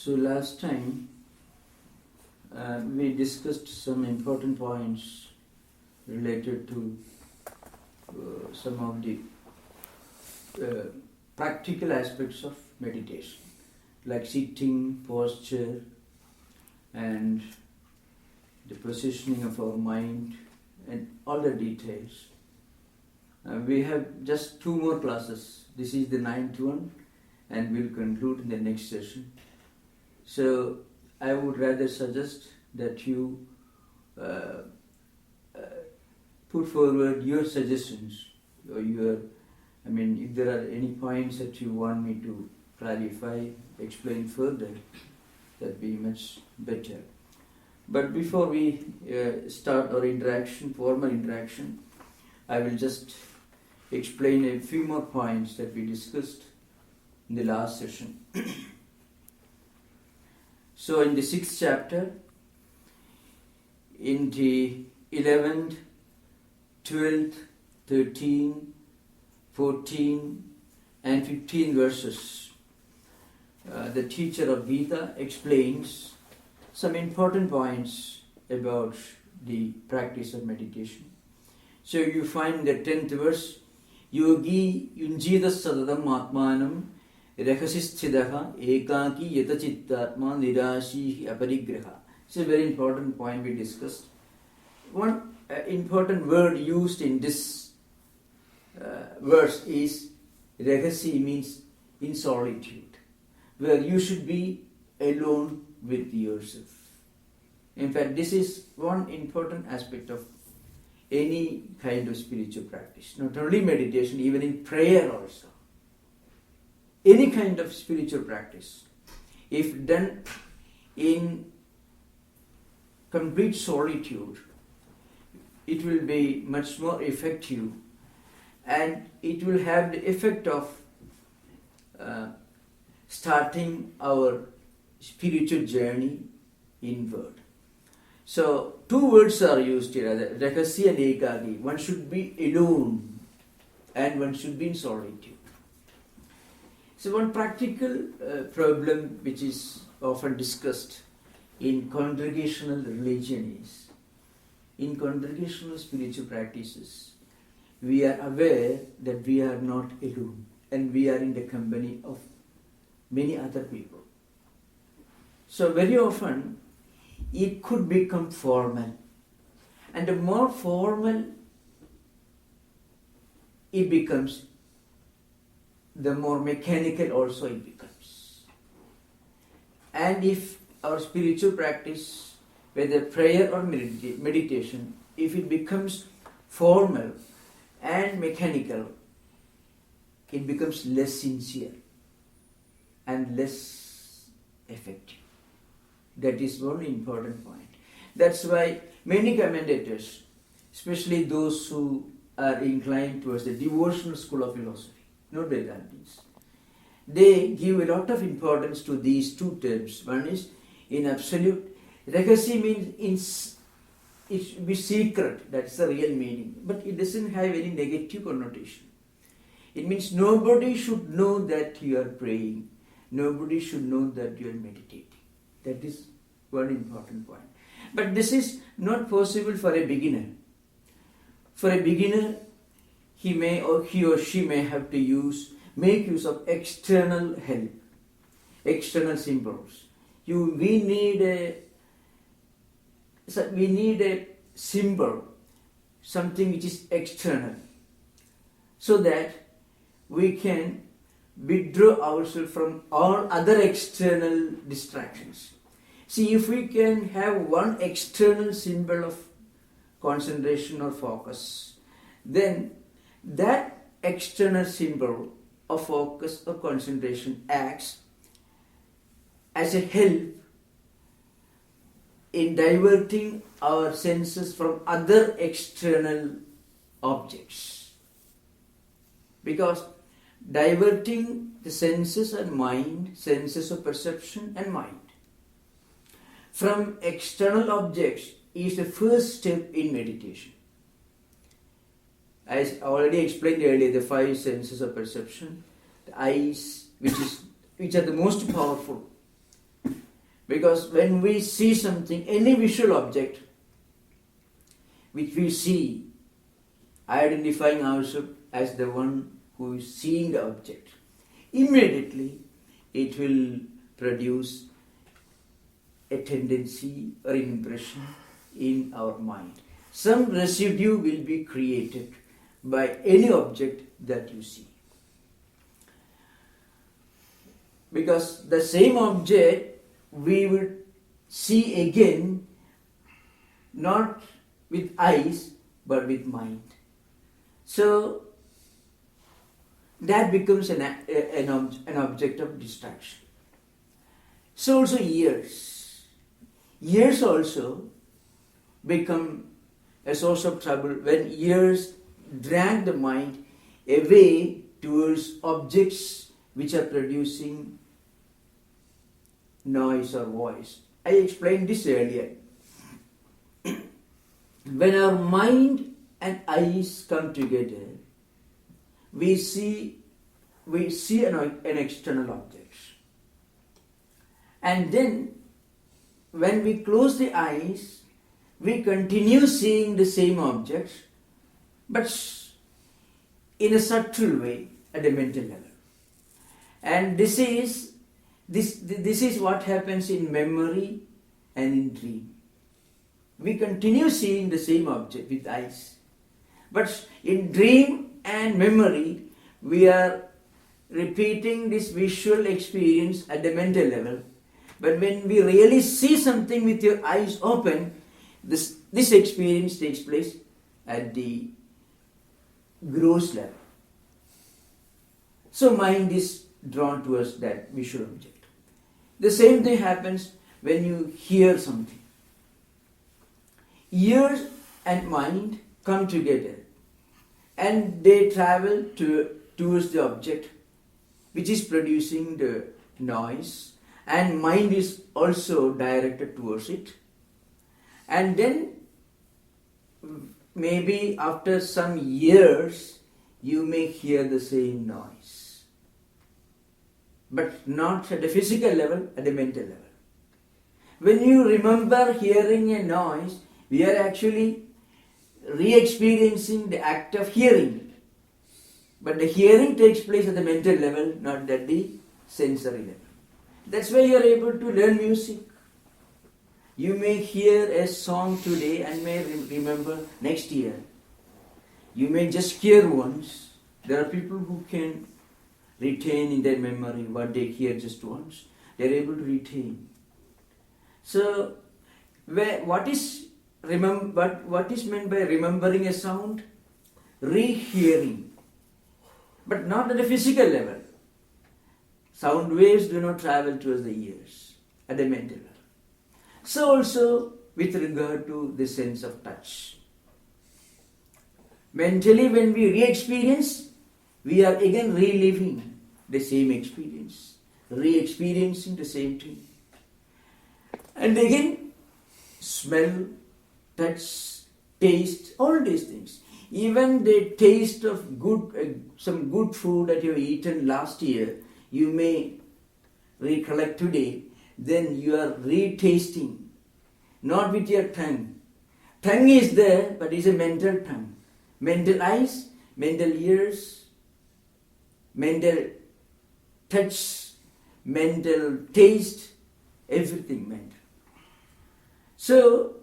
So last time we discussed some important points related to some of the practical aspects of meditation, like sitting, posture, and the positioning of our mind, and all the details. We have just 2 more classes. This is the 9th one, and we'll conclude in the next session. So I would rather suggest that you put forward your suggestions, or if there are any points that you want me to clarify, explain further, that'd be much better. But before we start our formal interaction, I will just explain a few more points that we discussed in the last session. So in the 6th chapter, in the 11th, 12th, 13th, 14th and 15th verses, the teacher of Gita explains some important points about the practice of meditation. So you find the 10th verse, Yogi yunjita sadadam atmanam rahasisthidha ekaki yatachittatma nirashihi aparigraha. It's a very important point we discussed. One important word used in this verse is rahasi, means in solitude, where you should be alone with yourself. In fact, this is one important aspect of any kind of spiritual practice, not only meditation, even in prayer also. Any kind of spiritual practice, if done in complete solitude, it will be much more effective, and it will have the effect of starting our spiritual journey inward. So 2 words are used here, rahasya and ekagi. One should be alone and one should be in solitude. So one practical problem which is often discussed in congregational religion is, in congregational spiritual practices, we are aware that we are not alone and we are in the company of many other people. So very often it could become formal, and the more formal it becomes, the more mechanical also it becomes. And if our spiritual practice, whether prayer or meditation, if it becomes formal and mechanical, it becomes less sincere and less effective. That is one important point. That's why many commentators, especially those who are inclined towards the devotional school of philosophy, not Vedantis, they give a lot of importance to these 2 terms. One is in absolute. Rahasi means it should be secret, that's the real meaning, but it doesn't have any negative connotation. It means nobody should know that you are praying, nobody should know that you are meditating. That is one important point. But this is not possible for a beginner. For a beginner, he or she may have to make use of external help, external symbols. We need a symbol, something which is external, so that we can withdraw ourselves from all other external distractions. See, if we can have one external symbol of concentration or focus, then that external symbol of focus or concentration acts as a help in diverting our senses from other external objects. Because diverting the senses and mind, senses of perception and mind, from external objects is the first step in meditation. As I already explained earlier, the 5 senses of perception, the eyes, which are the most powerful, Because when we see something, any visual object which we see, identifying ourselves as the one who is seeing the object, immediately it will produce a tendency or impression in our mind. Some residue will be created by any object that you see. Because the same object we will see again, not with eyes but with mind. So that becomes an object of distraction. So also ears. Ears also become a source of trouble when ears drag the mind away towards objects which are producing noise or voice. I explained this earlier. When our mind and eyes come together, we see an external object. And then when we close the eyes, we continue seeing the same object, but in a subtle way at a mental level. And this is what happens in memory and in dream. We continue seeing the same object with eyes, but in dream and memory, we are repeating this visual experience at the mental level. But when we really see something with your eyes open, this experience takes place at the gross level. So mind is drawn towards that visual object. The same thing happens when you hear something. Ears and mind come together and they travel towards the object which is producing the noise, and mind is also directed towards it. And then maybe after some years you may hear the same noise, but not at the physical level, at the mental level. When you remember hearing a noise, we are actually re-experiencing the act of hearing. But the hearing takes place at the mental level, not at the sensory level. That's why you are able to learn music. You may hear a song today and may remember next year. You may just hear once. There are people who can retain in their memory what they hear just once. They are able to retain. So, what is meant by remembering a sound? Rehearing, but not at a physical level. Sound waves do not travel towards the ears at the mental level. So also with regard to the sense of touch. Mentally, when we re-experience, we are again reliving the same experience, re-experiencing the same thing. And again, smell, touch, taste, all these things. Even the taste of some good food that you have eaten last year, you may recollect today, then you are retasting, not with your tongue. Tongue is there, but it's a mental tongue. Mental eyes, mental ears, mental touch, mental taste, everything mental. So,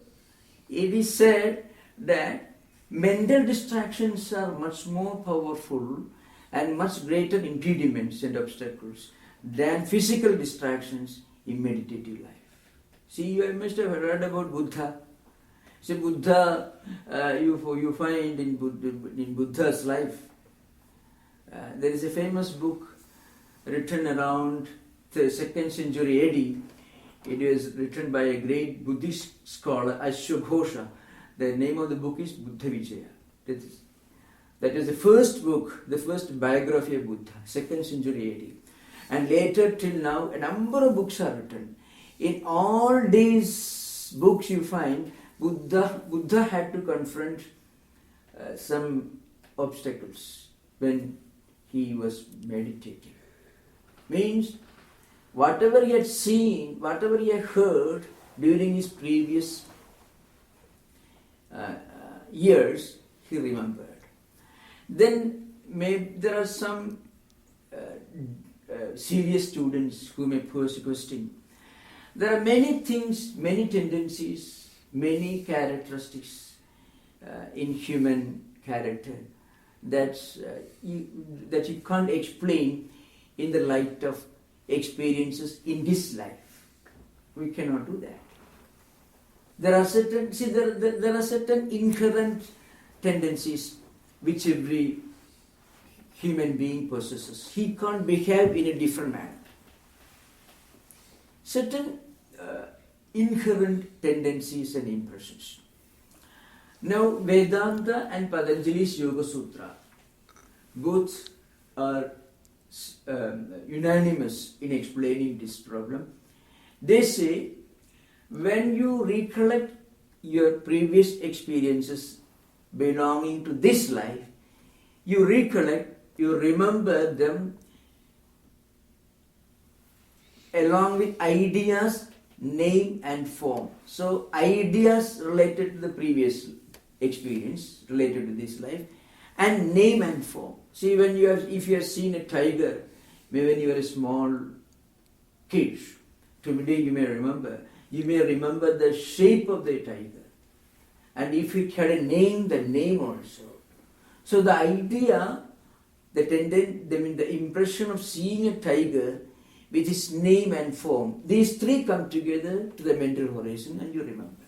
it is said that mental distractions are much more powerful and much greater impediments and obstacles than physical distractions in meditative life. See, you must have heard about Buddha. So Buddha, you find in Buddha's life, there is a famous book written around the 2nd century AD. It was written by a great Buddhist scholar, Ashwaghosa. The name of the book is Buddha Vijaya. That is the first book, the first biography of Buddha, 2nd century AD. And later till now, a number of books are written. In all these books you find, Buddha had to confront some obstacles when he was meditating. Means, whatever he had seen, whatever he had heard during his previous years, he remembered. Then there are some serious students who may pose a question. There are many things, many tendencies, many characteristics in human character that you can't explain in the light of experiences in this life. We cannot do that. There are certain inherent tendencies which every human being possesses. He can't behave in a different manner. Certain inherent tendencies and impressions. Now, Vedanta and Patanjali's Yoga Sutra both are unanimous in explaining this problem. They say, when you recollect your previous experiences belonging to this life, you remember them along with ideas, name and form. So ideas related to the previous experience, related to this life, and name and form. See, if you have seen a tiger, maybe when you were a small kid, today you may remember the shape of the tiger. And if it had a name, the name also. So the idea, the impression of seeing a tiger with its name and form, these three come together to the mental horizon and you remember.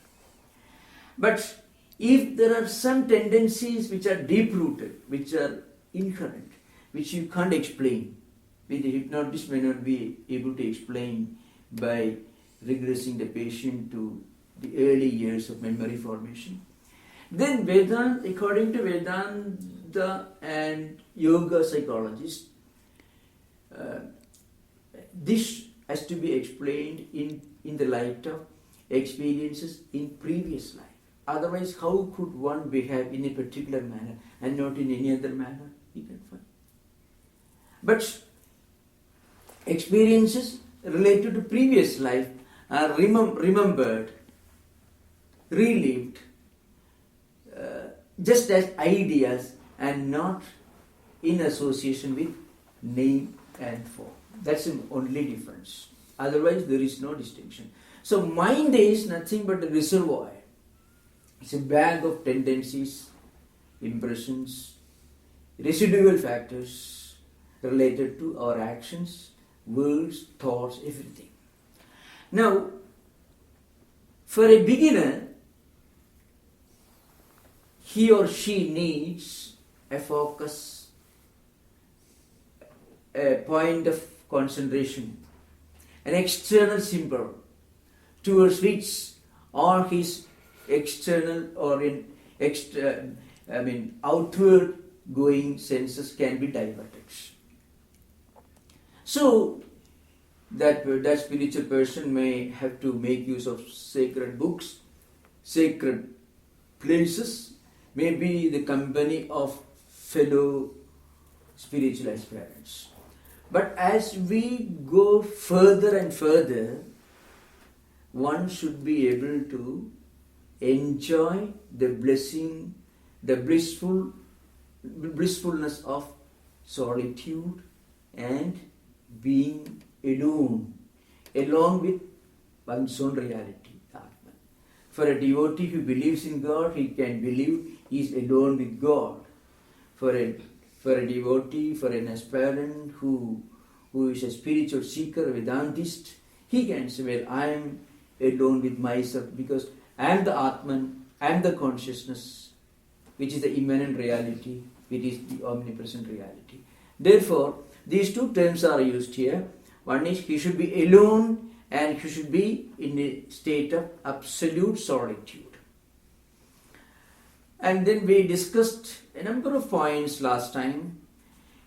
But if there are some tendencies which are deep-rooted, which are inherent, which you can't explain, the hypnotist may not be able to explain by regressing the patient to the early years of memory formation, then Vedanta, according to Vedanta and yoga psychologists, this has to be explained in the light of experiences in previous life. Otherwise, how could one behave in a particular manner and not in any other manner? You can find. But experiences related to previous life are remembered, relived, just as ideas and not in association with name and form. That's the only difference. Otherwise, there is no distinction. So, mind is nothing but a reservoir. It's a bag of tendencies, impressions, residual factors related to our actions, words, thoughts, everything. Now, for a beginner, he or she needs a focus, a point of concentration, an external symbol towards which all his external or outward going senses can be diverted. So that spiritual person may have to make use of sacred books, sacred places, maybe the company of fellow spiritual aspirants. But as we go further and further, one should be able to enjoy the blessing, the blissfulness of solitude and being alone with one's own reality, Atman. For a devotee who believes in God, he can believe he is alone with God. For a devotee, for an aspirant who is a spiritual seeker, a Vedantist, he can say, well, I am alone with myself because I am the Atman, I am the consciousness, which is the immanent reality, which is the omnipresent reality. Therefore, these two terms are used here. One is he should be alone and he should be in a state of absolute solitude. And then we discussed a number of points last time.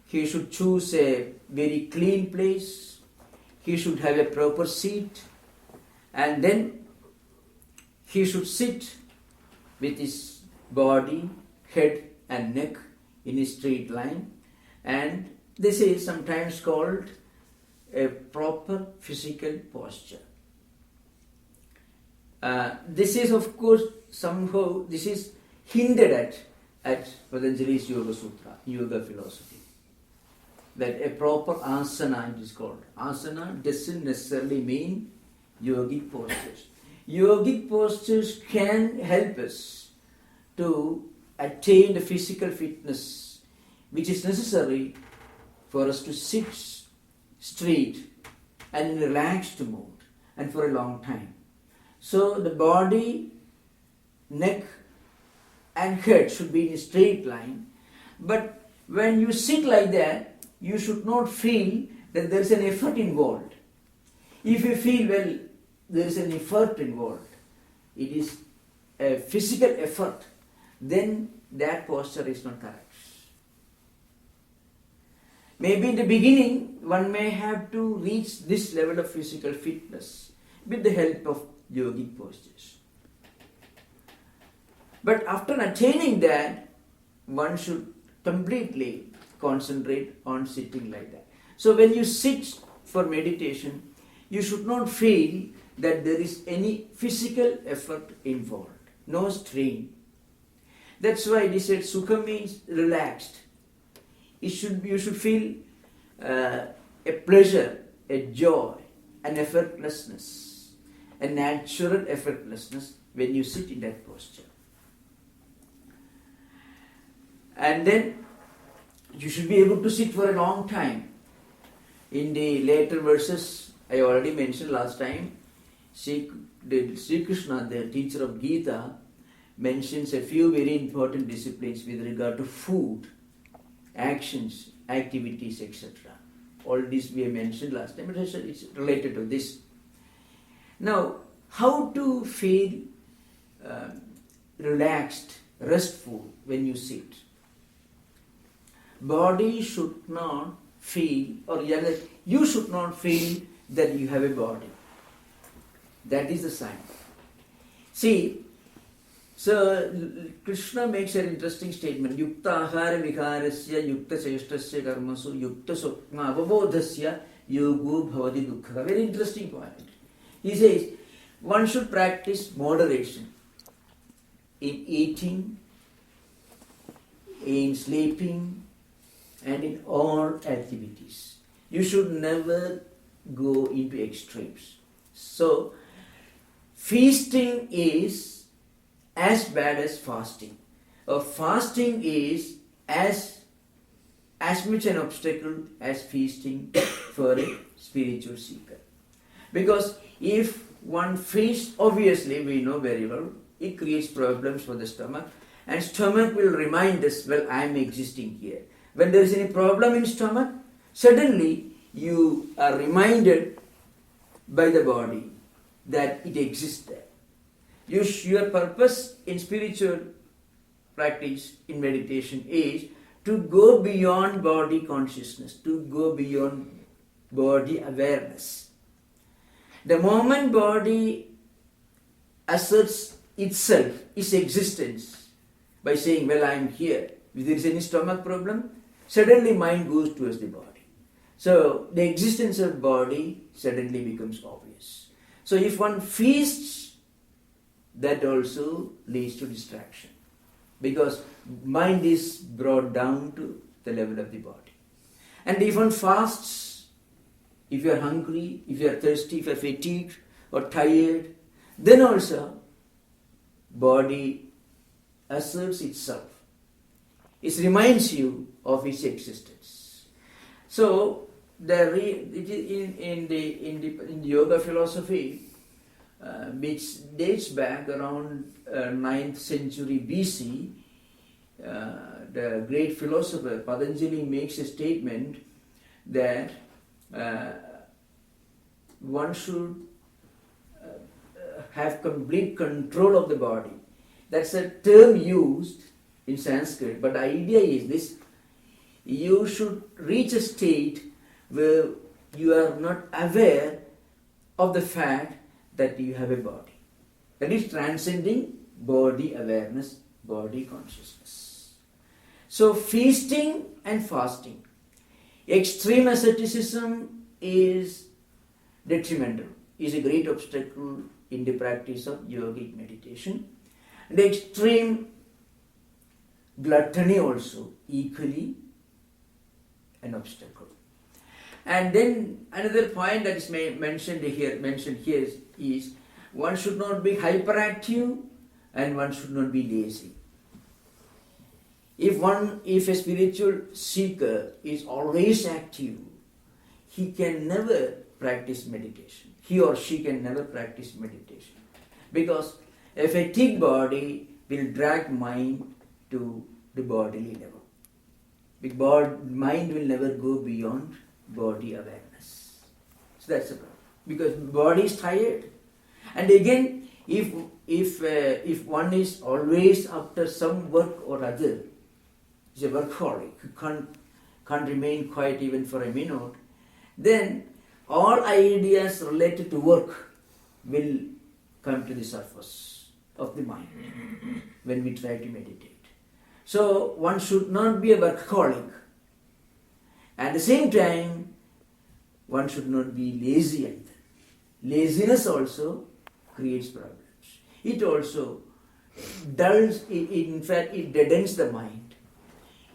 He should choose a very clean place. He should have a proper seat. And then he should sit with his body, head and neck in a straight line. And this is sometimes called a proper physical posture. This is, of course, somehow this is hinted at Patanjali's Yoga Sutra, Yoga philosophy. That a proper asana, it is called. Asana doesn't necessarily mean yogic postures. Yogic postures can help us to attain the physical fitness which is necessary for us to sit straight and in relaxed mood and for a long time. So the body, neck and head should be in a straight line, but when you sit like that, you should not feel that there is an effort involved. If you feel, well, there is an effort involved, it is a physical effort, then that posture is not correct. Maybe in the beginning, one may have to reach this level of physical fitness with the help of yogic postures. But after attaining that, one should completely concentrate on sitting like that. So when you sit for meditation, you should not feel that there is any physical effort involved, no strain. That's why it is said sukha means relaxed. You should feel a pleasure, a joy, an effortlessness, a natural effortlessness when you sit in that posture. And then you should be able to sit for a long time. In the later verses, I already mentioned last time, Sri Krishna, the teacher of Gita, mentions a few very important disciplines with regard to food, actions, activities, etc. All this we have mentioned last time, but it's related to this. Now, how to feel relaxed, restful when you sit? Body should not feel, or rather, you should not feel that you have a body. That is the sign. See, so Krishna makes an interesting statement. Yukta ahara viharasya, yukta cheshtasya karmasu, yukta sukma avabodhasya, yogo bhavati dukkha. Very interesting point. He says, one should practice moderation in eating, in sleeping, and in all activities. You should never go into extremes. So, feasting is as bad as fasting. Or fasting is as much an obstacle as feasting for a spiritual seeker. Because if one feasts, obviously we know very well, it creates problems for the stomach, and stomach will remind us, well, I am existing here. When there is any problem in stomach, suddenly you are reminded by the body that it exists there. Your purpose in spiritual practice, in meditation, is to go beyond body consciousness, to go beyond body awareness. The moment body asserts itself, its existence, by saying, well, I am here, if there is any stomach problem, suddenly mind goes towards the body. So the existence of body suddenly becomes obvious. So if one feasts, that also leads to distraction, because mind is brought down to the level of the body. And if one fasts, if you are hungry, if you are thirsty, if you are fatigued or tired, then also body asserts itself. It reminds you of its existence. So in the yoga philosophy, which dates back around 9th century BC, the great philosopher Patanjali makes a statement that one should have complete control of the body. That's a term used in Sanskrit, but the idea is this: you should reach a state where you are not aware of the fact that you have a body. That is transcending body awareness, body consciousness. So feasting and fasting, extreme asceticism is detrimental, is a great obstacle in the practice of yogic meditation. The extreme gluttony also equally an obstacle. And then another point that is mentioned here is one should not be hyperactive and one should not be lazy. If a spiritual seeker is always active, he can never practice meditation. He or she can never practice meditation. Because a fatigued body will drag mind to the bodily level. The mind will never go beyond body awareness. So that's the problem. Because body is tired. And again, if one is always after some work or other, is a workaholic, who can't remain quiet even for a minute, then all ideas related to work will come to the surface of the mind when we try to meditate. So one should not be a workaholic. At the same time, one should not be lazy either. Laziness also creates problems. It also dulls, in fact, it deadens the mind.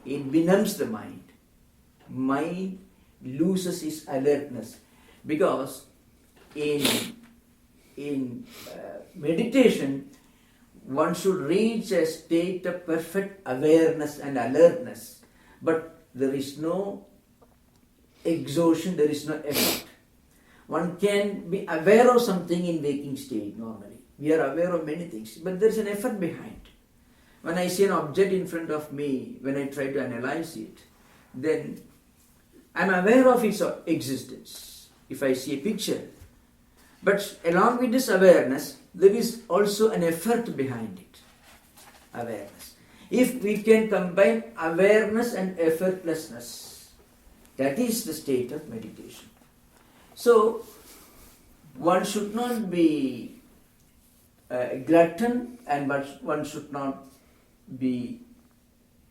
It benumbs the mind. Mind loses its alertness. Because in meditation, one should reach a state of perfect awareness and alertness. But there is no exhaustion, there is no effort. One can be aware of something in waking state normally. We are aware of many things, but there is an effort behind. When I see an object in front of me, when I try to analyze it, then I am aware of its existence. If I see a picture, but along with this awareness, there is also an effort behind it. Awareness. If we can combine awareness and effortlessness, that is the state of meditation. So, one should not be a glutton and one should not be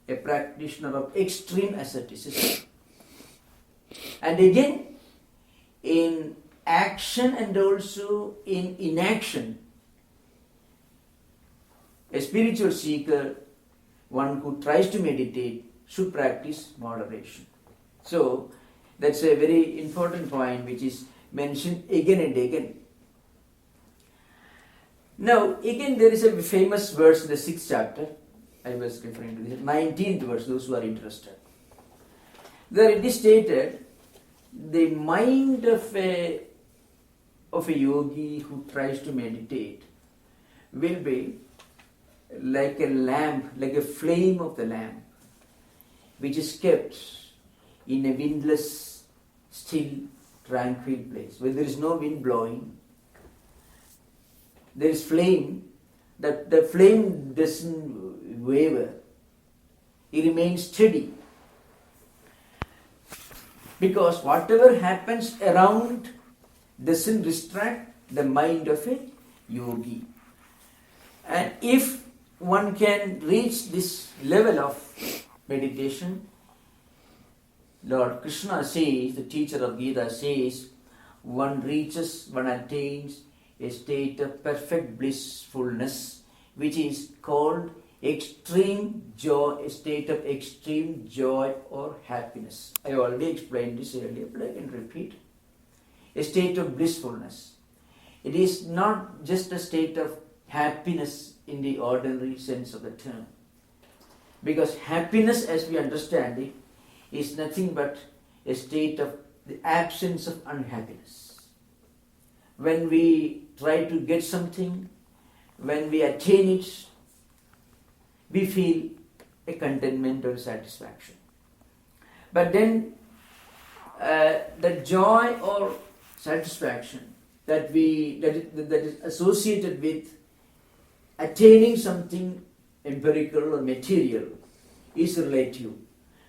a practitioner of extreme asceticism. And again, in action and also in inaction, a spiritual seeker, one who tries to meditate, should practice moderation. So, that's a very important point which is mentioned again and again. Now, again there is a famous verse in the 6th chapter. I was referring to the 19th verse, those who are interested. There it is stated, the mind of a yogi who tries to meditate will be like a lamp, like a flame of the lamp, which is kept in a windless, still, tranquil place, where there is no wind blowing. There is flame, that the flame doesn't waver, it remains steady. Because whatever happens around doesn't distract the mind of a yogi. And if one can reach this level of meditation, Lord Krishna says, the teacher of Gita says, one attains a state of perfect blissfulness, which is called extreme joy, a state of extreme joy or happiness. I already explained this earlier, but I can repeat. A state of blissfulness. It is not just a state of happiness in the ordinary sense of the term. Because happiness, as we understand it, is nothing but a state of the absence of unhappiness. When we try to get something, when we attain it, we feel a contentment or satisfaction. But then the joy or satisfaction that is associated with attaining something empirical or material is relative.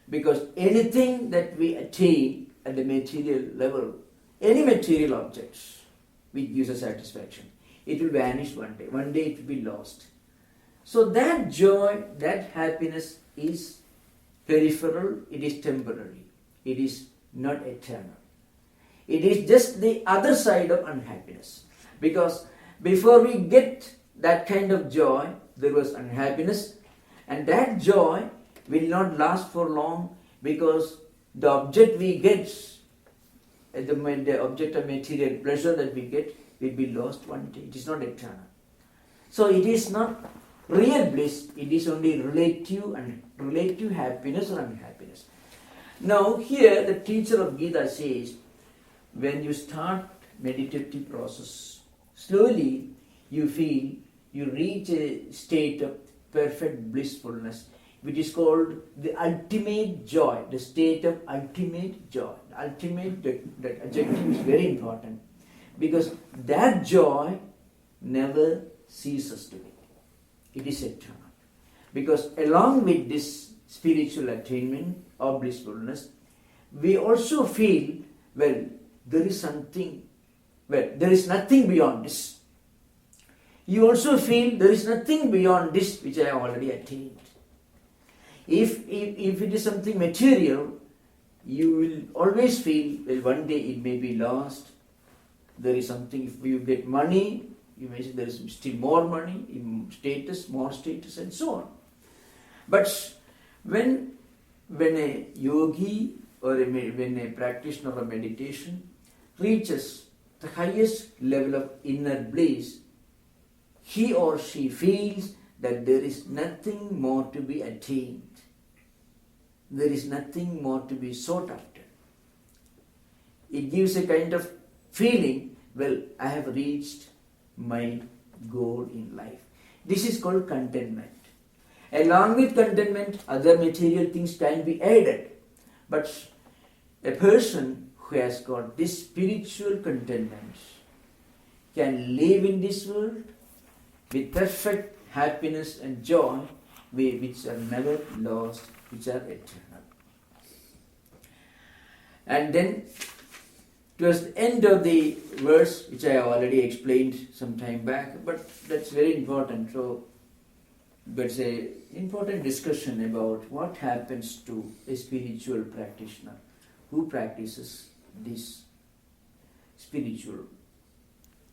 Because anything that we attain at the material level, any material objects which gives us satisfaction, it will vanish one day. One day it will be lost. So that joy, that happiness is peripheral, it is temporary, it is not eternal. It is just the other side of unhappiness. Because before we get that kind of joy, there was unhappiness, and that joy will not last for long, because the object we get, the object of material pleasure that we get, will be lost one day. It is not eternal. So it is not real bliss, it is only relative happiness or unhappiness. Now here the teacher of Gita says, when you start meditative process, slowly you feel you reach a state of perfect blissfulness, which is called the ultimate joy, the state of ultimate joy. Ultimate, that adjective is very important, because that joy never ceases to be. It is eternal. Because along with this spiritual attainment or blissfulness, we also feel, well, there is nothing beyond this. You also feel there is nothing beyond this which I have already attained. If it is something material, you will always feel, well, one day it may be lost. There is something, if you get money, you may say there is still more money, status, more status, and so on. But when a yogi or when a practitioner of meditation reaches the highest level of inner bliss, he or she feels that there is nothing more to be attained. There is nothing more to be sought after. It gives a kind of feeling, well, I have reached my goal in life. This is called contentment. Along with contentment, other material things can be added. But a person who has got this spiritual contentment can live in this world with perfect happiness and joy, which are never lost, which are eternal. And then, towards the end of the verse, which I have already explained some time back, but that's very important. So, that's an important discussion about what happens to a spiritual practitioner who practices this spiritual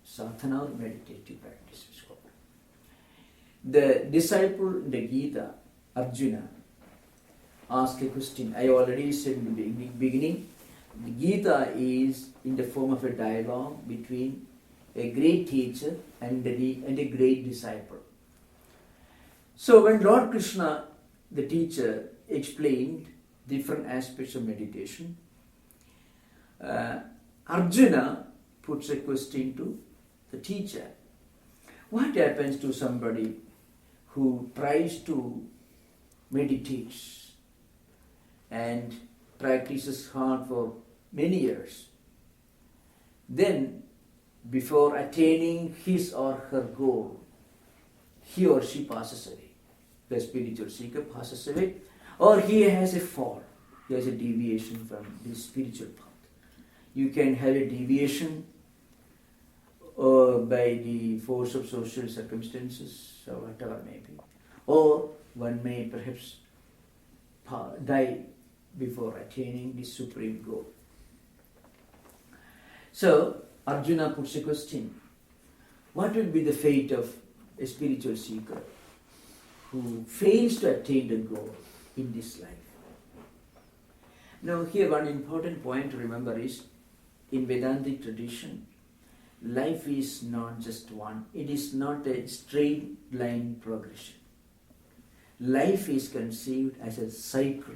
sadhana or meditative practice. The disciple in the Gita, Arjuna, asked a question. I already said in the beginning, the Gita is in the form of a dialogue between a great teacher and a great disciple. So when Lord Krishna, the teacher, explained different aspects of meditation, Arjuna puts a question to the teacher. What happens to somebody who tries to meditate and practices hard for many years? Then, before attaining his or her goal, he or she passes away. The spiritual seeker passes away, or he has a fall, he has a deviation from the spiritual path. You can have a deviation by the force of social circumstances or whatever may be, or one may perhaps die before attaining the supreme goal. So Arjuna puts a question: what will be the fate of a spiritual seeker who fails to attain the goal in this life? Now here one important point to remember is, in Vedantic tradition, life is not just one. It is not a straight line progression. Life is conceived as a cycle.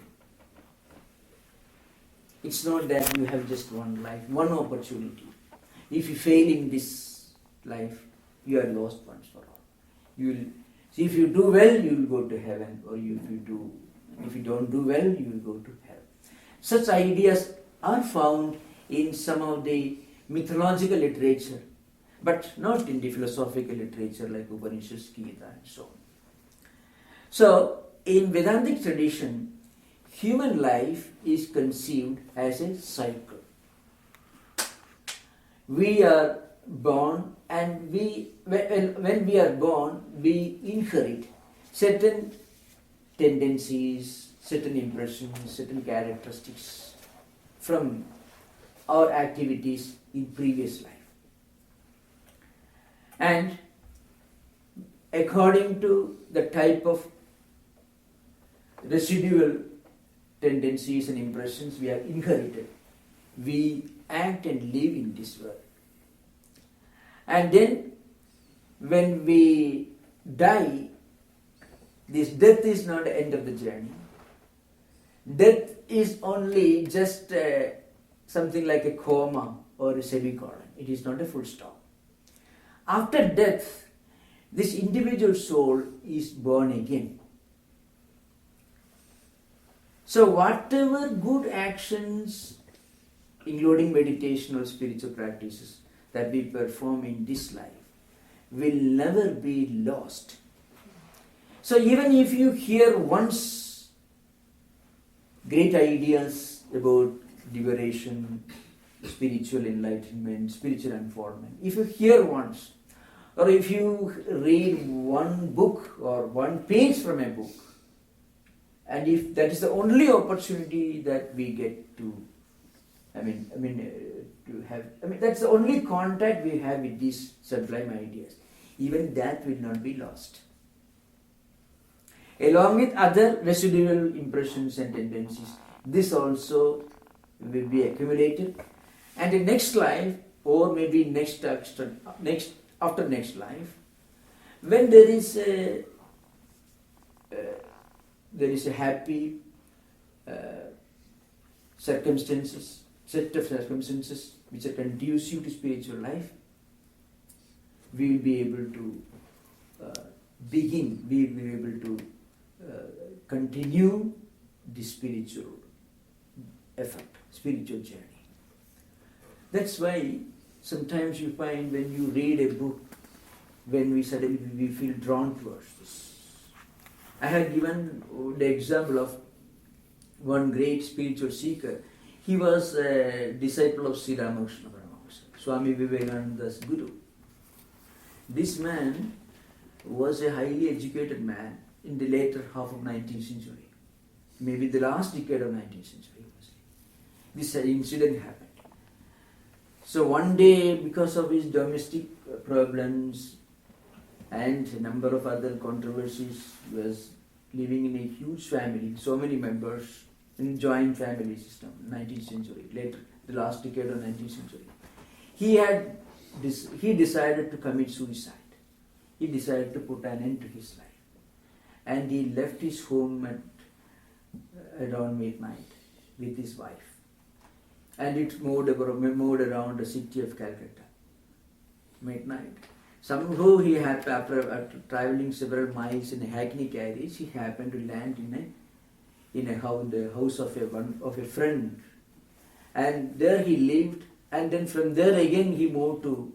It's not that you have just one life, one opportunity. If you fail in this life, you are lost once for all. If you do well, you will go to heaven, or if you don't do well, you will go to hell. Such ideas are found in some of the mythological literature, but not in the philosophical literature like Upanishads, Gita, and so on. So, in Vedantic tradition, human life is conceived as a cycle. We are born, and when we are born, we inherit certain tendencies, certain impressions, certain characteristics from or activities in previous life. And according to the type of residual tendencies and impressions we have inherited, we act and live in this world. And then when we die, this death is not the end of the journey. Death is only just something like a comma or a semicolon. It is not a full stop. After death, this individual soul is born again. So whatever good actions, including meditation or spiritual practices, that we perform in this life will never be lost. So even if you hear once great ideas about liberation, spiritual enlightenment, spiritual unfoldment, if you hear once, or if you read one book or one page from a book, and if that is the only opportunity that we get to, that's the only contact we have with these sublime ideas, even that will not be lost. Along with other residual impressions and tendencies, this also will be accumulated, and in next life, or maybe after next life, when there is a happy set of circumstances which are conducive to spiritual life, we will be able to continue the spiritual effort, spiritual journey. That's why sometimes you find when you read a book, when we suddenly feel drawn towards this. I had given the example of one great spiritual seeker. He was a disciple of Sri Ramakrishna Order, Swami Vivekananda's guru. This man was a highly educated man in the later half of 19th century, maybe the last decade of 19th century. This incident happened. So one day, because of his domestic problems and a number of other controversies, he was living in a huge family, so many members, in joint family system, 19th century, later, the last decade of 19th century. He decided to commit suicide. He decided to put an end to his life. And he left his home at around midnight with his wife. And it moved around the city of Kolkata. Midnight. Somehow he had, after traveling several miles in a hackney carriage, he happened to land in the house of a friend. And there he lived, and then from there again he moved to,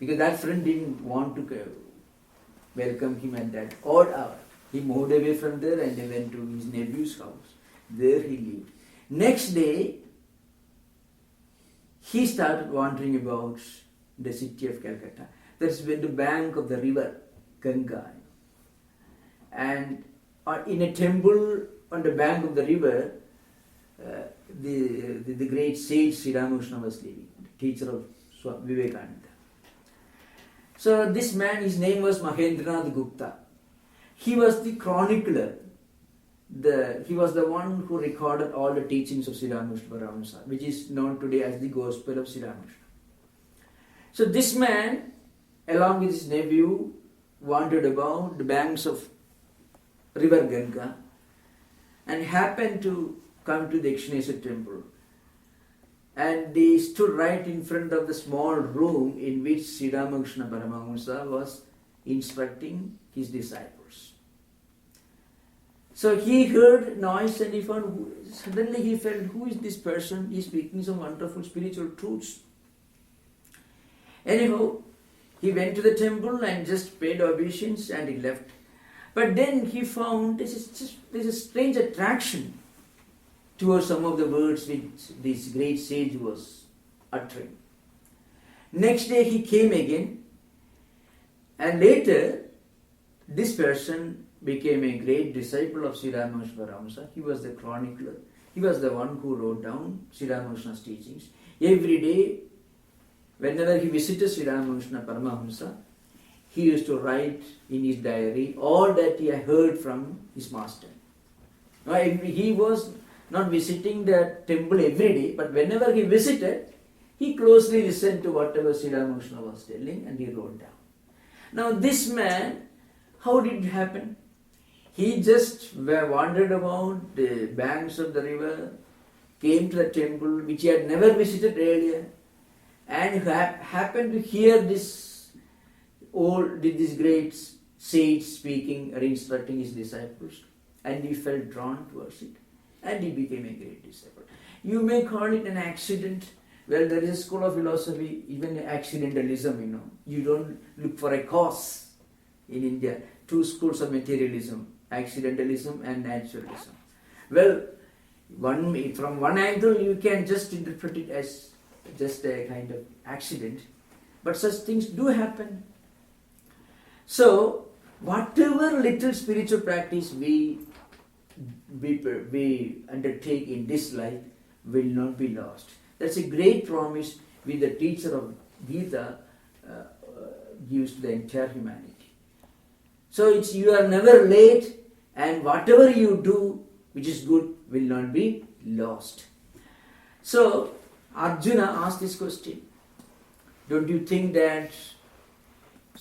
because that friend didn't want to welcome him at that odd hour. He moved away from there and he went to his nephew's house. There he lived. Next day, he started wandering about the city of Kolkata. That's when the bank of the river Ganga. And in a temple on the bank of the river, the great sage Sri Ramakrishna was living, the teacher of Vivekananda. So this man, his name was Mahendranath Gupta. He was the chronicler. He was the one who recorded all the teachings of Sri Ramakrishna, which is known today as the Gospel of Sri Ramakrishna. So this man, along with his nephew, wandered about the banks of river Ganga and happened to come to the Dakshineswar temple. And they stood right in front of the small room in which Sri Ramakrishna Paramahamsa was instructing his disciples. So he heard noise and suddenly he felt, who is this person? He is speaking some wonderful spiritual truths. Anyhow, he went to the temple and just paid obeisance and he left. But then he found there's a strange attraction towards some of the words which this great sage was uttering. Next day he came again, and later this person became a great disciple of Sri Ramakrishna Paramahamsa. He was the chronicler. He was the one who wrote down Sri Ramakrishna's teachings. Every day, whenever he visited Sri Ramakrishna Paramahamsa, he used to write in his diary all that he had heard from his master. He was not visiting the temple every day, but whenever he visited, he closely listened to whatever Sri Ramakrishna was telling and he wrote down. Now this man, how did it happen? He just wandered around the banks of the river, came to the temple which he had never visited earlier, and happened to hear this great sage speaking or instructing his disciples, and he felt drawn towards it, and he became a great disciple. You may call it an accident. Well, there is a school of philosophy, even accidentalism, You don't look for a cause in India. Two schools of materialism, accidentalism and naturalism. Well, from one angle you can just interpret it as just a kind of accident, but such things do happen. So, whatever little spiritual practice we undertake in this life will not be lost. That's a great promise which the teacher of Gita gives to the entire humanity. So you are never late, and whatever you do which is good will not be lost. So Arjuna asked this question. Don't you think that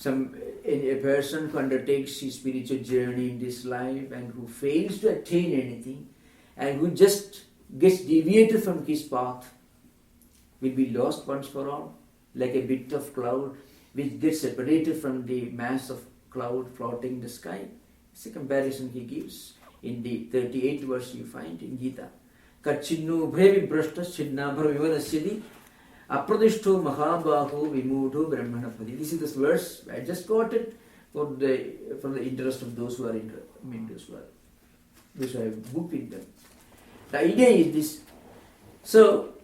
a person who undertakes his spiritual journey in this life and who fails to attain anything and who just gets deviated from his path will be lost once for all, like a bit of cloud which gets separated from the mass of cloud floating in the sky? It's a comparison he gives in the 38th verse you find in Gita. Kachinnu bhrevi brashta chinnabhra vivanasyadi apradishto mahabahu vimudho brahmanapadi. This is this verse I just quoted for the interest of those who are those who have book in them. The idea is this. So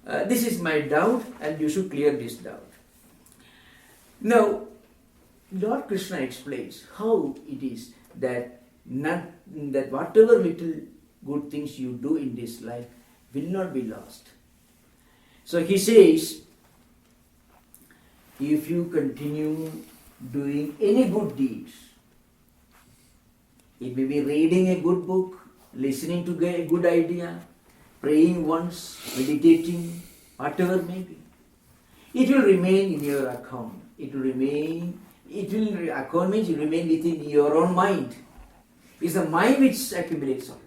this is my doubt, and you should clear this doubt. Now, Lord Krishna explains how it is that whatever little good things you do in this life will not be lost. So he says, if you continue doing any good deeds, it may be reading a good book, listening to a good idea, praying once, meditating, whatever may be, it will remain in your account. Account means it will remain within your own mind. It's the mind which accumulates all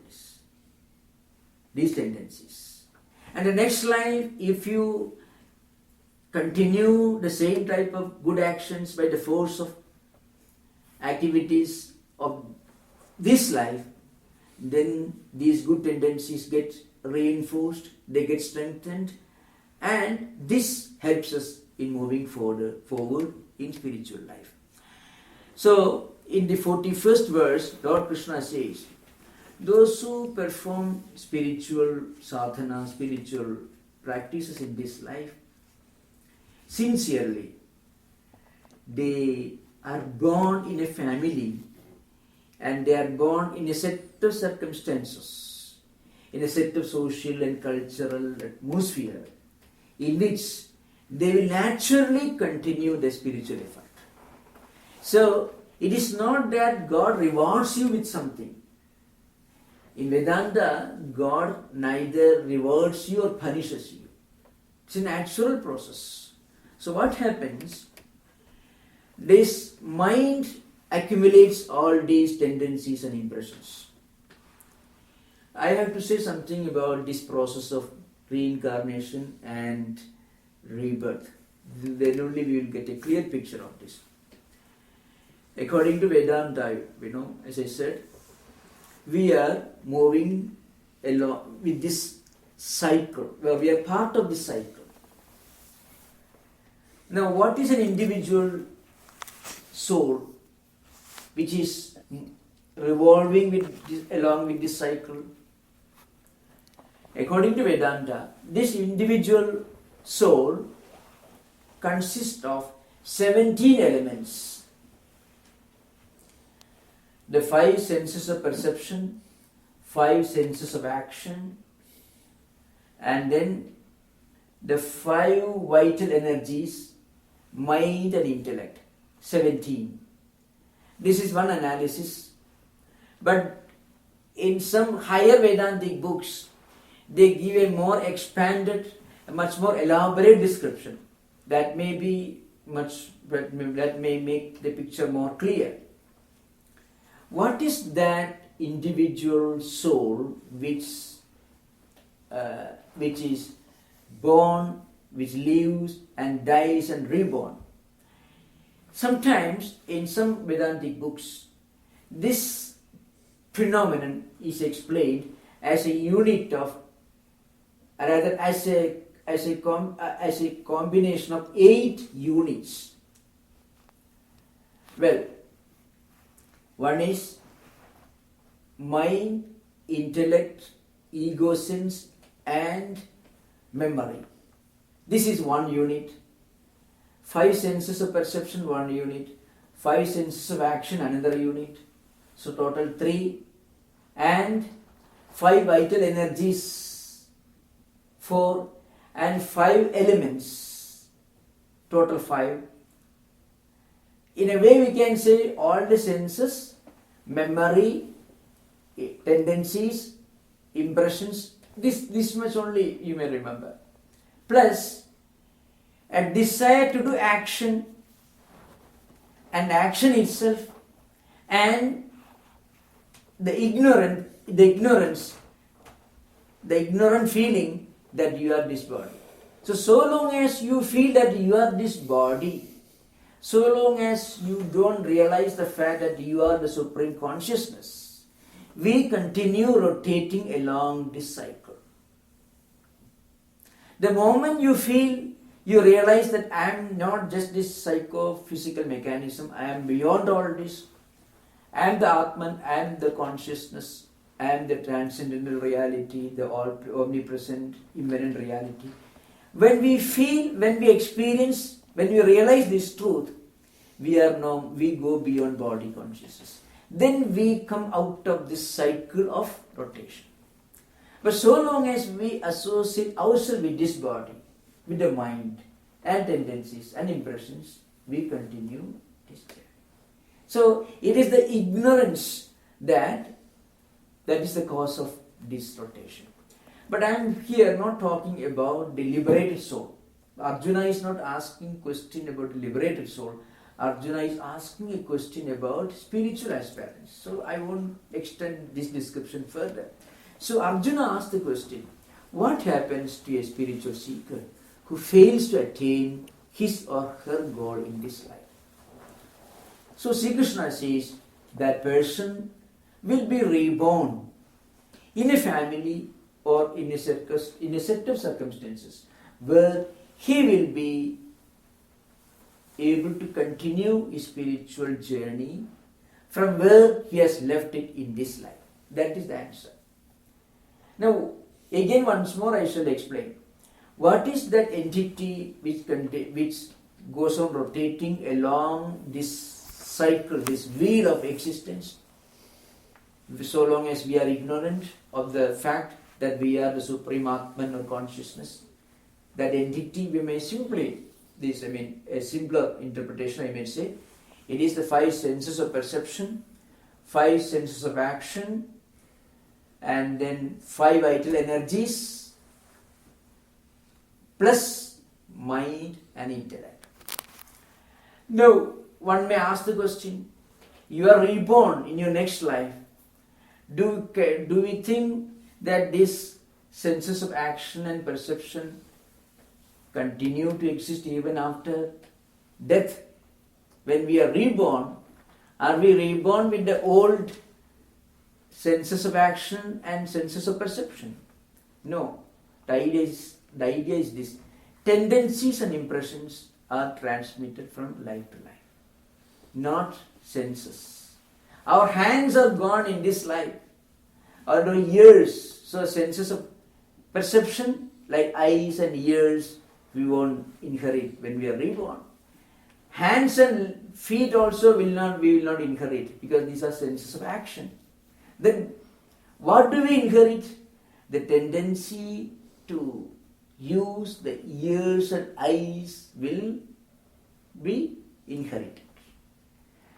these tendencies. And the next life, if you continue the same type of good actions by the force of activities of this life, then these good tendencies get reinforced, they get strengthened, and this helps us in moving forward in spiritual life. So, in the 41st verse, Lord Krishna says, those who perform spiritual sadhana, spiritual practices in this life, sincerely, they are born in a family and they are born in a set of circumstances, in a set of social and cultural atmosphere in which they will naturally continue their spiritual effort. So, it is not that God rewards you with something. In Vedanta, God neither rewards you or punishes you. It's a natural process. So what happens? This mind accumulates all these tendencies and impressions. I have to say something about this process of reincarnation and rebirth. Then only we will get a clear picture of this. According to Vedanta, as I said, we are moving along with this cycle. Well, we are part of this cycle. Now, what is an individual soul which is revolving along with this cycle? According to Vedanta, this individual soul consists of 17 elements. The 5 senses of perception, 5 senses of action, and then the 5 vital energies, mind and intellect, 17. This is one analysis. But in some higher Vedantic books, they give a more expanded, a much more elaborate description that may make the picture more clear. What is that individual soul which is born, which lives and dies and reborn? Sometimes in some Vedantic books, this phenomenon is explained as a unit of, rather as a combination of 8 units. Well, one is mind, intellect, ego sense and memory. This is one unit. 5 senses of perception, one unit. 5 senses of action, another unit. So total 3. And 5 vital energies, 4. And 5 elements, total 5. In a way we can say all the senses, memory, tendencies, impressions, this much only you may remember. Plus a desire to do action and action itself, and the ignorant feeling that you are this body. So long as you feel that you are this body, so long as you don't realize the fact that you are the Supreme Consciousness, we continue rotating along this cycle. The moment you realize that I am not just this psychophysical mechanism, I am beyond all this, I am the Atman, I am the consciousness, I am the transcendental reality, the omnipresent, immanent reality. When we experience, when we realize this truth, we go beyond body consciousness. Then we come out of this cycle of rotation. But so long as we associate ourselves with this body, with the mind and tendencies and impressions, we continue this journey. So it is the ignorance that is the cause of this rotation. But I am here not talking about the liberated soul. Arjuna is not asking question about the liberated soul. Arjuna is asking a question about spiritual aspirants. So I won't extend this description further. So Arjuna asked the question, what happens to a spiritual seeker who fails to attain his or her goal in this life? So Sri Krishna says that person will be reborn in a family or in a set of circumstances where he will be able to continue his spiritual journey from where he has left it in this life. That is the answer. Now, again once more I shall explain. What is that entity which goes on rotating along this cycle, this wheel of existence, so long as we are ignorant of the fact that we are the Supreme Atman or consciousness? That entity, we may simply, a simpler interpretation I may say, it is the 5 senses of perception, 5 senses of action, and then 5 vital energies, plus mind and intellect. Now, one may ask the question, you are reborn in your next life. Do we think that these senses of action and perception continue to exist even after death? When we are reborn, are we reborn with the old senses of action and senses of perception? No. The idea is this. Tendencies and impressions are transmitted from life to life, not senses. Our hands are gone in this life, or no ears. So senses of perception, like eyes and ears, we won't inherit when we are reborn. Hands and feet also we will not inherit, because these are senses of action. Then what do we inherit? The tendency to use, the ears and eyes will be inherited.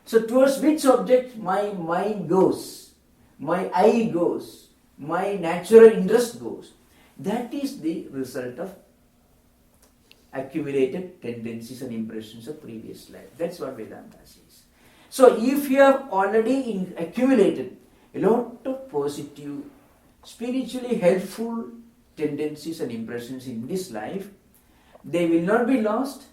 So towards which object my mind goes, my eye goes, my natural interest goes, that is the result of accumulated tendencies and impressions of previous life. That's what Vedanta says. So if you have already accumulated a lot of positive, spiritually helpful tendencies and impressions in this life, they will not be lost.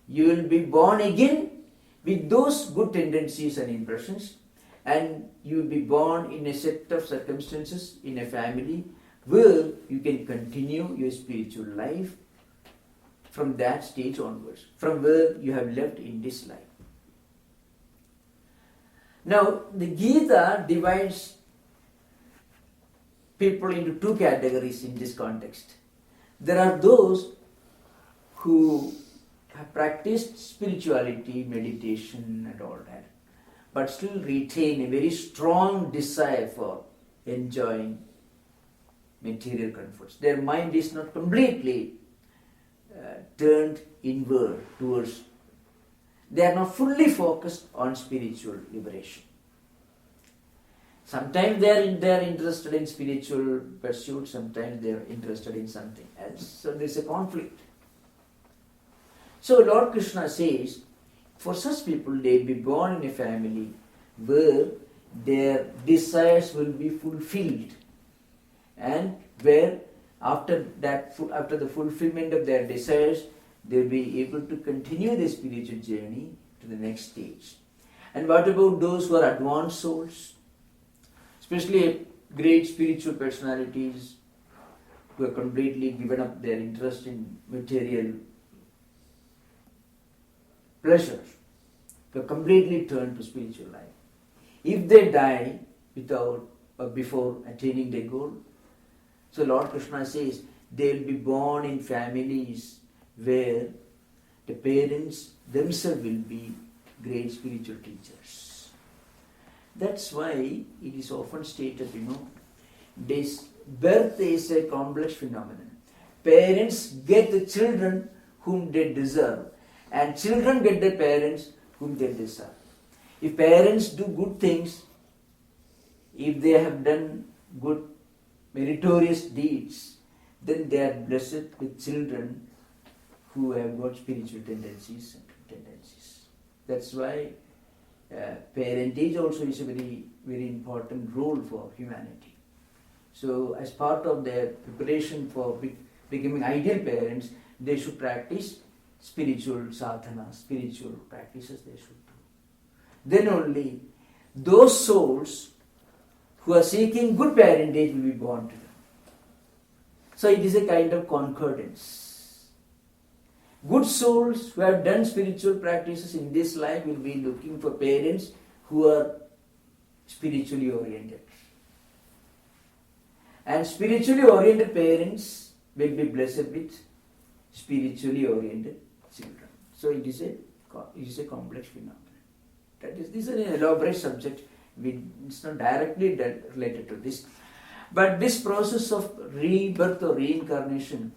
You will be born again with those good tendencies and impressions, and you will be born in a set of circumstances, in a family, where you can continue your spiritual life from that stage onwards, from where you have left in this life. Now, the Gita divides people into two categories in this context. There are those who have practiced spirituality, meditation and all that, but still retain a very strong desire for enjoying material comforts. Their mind is not completely turned inward towards, they are not fully focused on spiritual liberation. Sometimes they are interested in spiritual pursuit, sometimes they are interested in something else. So there is a conflict. So Lord Krishna says, for such people, they will be born in a family where their desires will be fulfilled, and where after the fulfillment of their desires, they will be able to continue their spiritual journey to the next stage. And what about those who are advanced souls, especially great spiritual personalities who have completely given up their interest in material pleasures, who have completely turned to spiritual life? If they die without or before attaining their goal, so Lord Krishna says they will be born in families where the parents themselves will be great spiritual teachers. That's why it is often stated, this birth is a complex phenomenon. Parents get the children whom they deserve, and children get the parents whom they deserve. If parents do good things, if they have done good meritorious deeds, then they are blessed with children who have got spiritual tendencies. That's why parentage also is a very, very important role for humanity. So as part of their preparation for becoming ideal parents, they should practice spiritual sadhana, spiritual practices they should do. Then only those souls who are seeking good parentage will be born to them. So it is a kind of concordance. Good souls who have done spiritual practices in this life will be looking for parents who are spiritually oriented. And spiritually oriented parents will be blessed with spiritually oriented children. So it is a complex phenomenon. This is an elaborate subject. It's not directly related to this. But this process of rebirth or reincarnation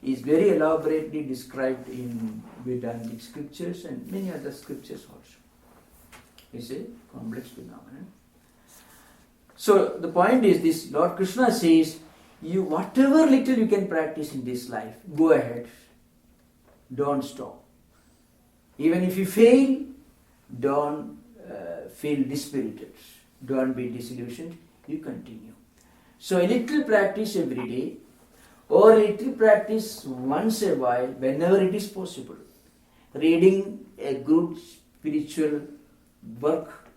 is very elaborately described in Vedantic Scriptures and many other scriptures also. It's a complex phenomenon. So the point is this: Lord Krishna says, you whatever little you can practice in this life, go ahead. Don't stop. Even if you fail, don't feel dispirited. Don't be disillusioned. You continue. So a little practice every day, or a little practice once a while, whenever it is possible. Reading a good spiritual work,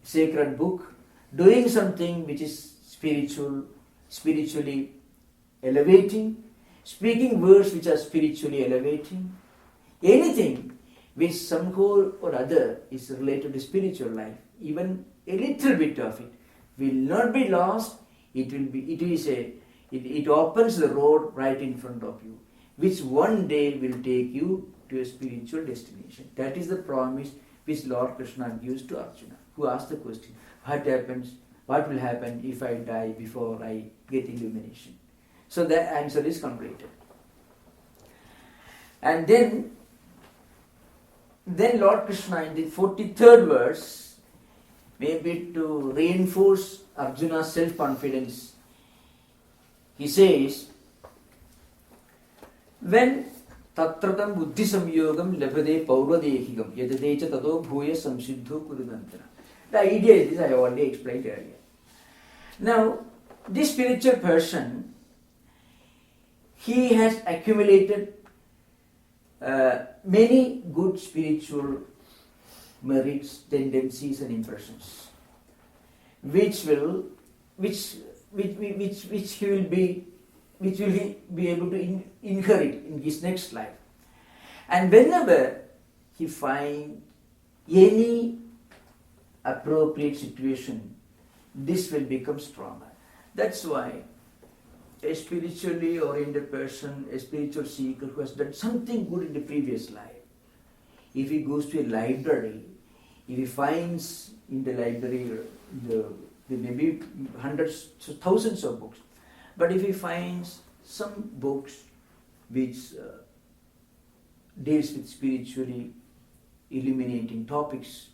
sacred book, doing something which is spiritually elevating, speaking words which are spiritually elevating, anything which somehow or other is related to spiritual life, even a little bit of it will not be lost. It opens the road right in front of you, which one day will take you to a spiritual destination. That is the promise which Lord Krishna gives to Arjuna, who asked the question, what will happen if I die before I get illumination? So the answer is completed. And then Lord Krishna in the 43rd verse, maybe to reinforce Arjuna's self-confidence, he says, when tatratam buddhi samyogam labhade paurvadehigam yadadecha tado bhuya samsiddho kurudantana. The idea is this, I already explained earlier. Now, this spiritual person, he has accumulated many good spiritual merits, tendencies and impressions, which he will be able to inherit in his next life. And whenever he finds any appropriate situation, this will become stronger. That's why a spiritually oriented person, a spiritual seeker who has done something good in the previous life, if he goes to a library, if he finds in the library there may be hundreds, thousands of books, but if he finds some books which deals with spiritually illuminating topics,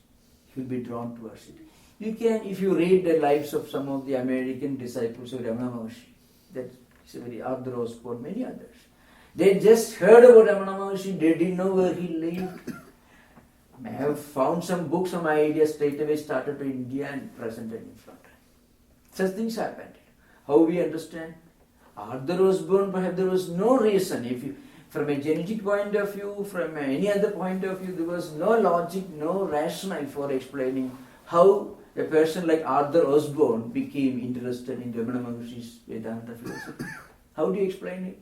he will be drawn towards it. You can, if you read the lives of some of the American disciples of Ramana Maharshi, that is a very Arthur Osborne, many others. They just heard about Ramana Maharshi, they didn't know where he lived. May have found some books, some ideas, straight away started to India and presented in front. Such things happened. How we understand? Arthur Osborne, perhaps there was no reason. If you, from a genetic point of view, from any other point of view, there was no logic, no rationale for explaining how a person like Arthur Osborne became interested in Ramana Maharshi's Vedanta philosophy. How do you explain it?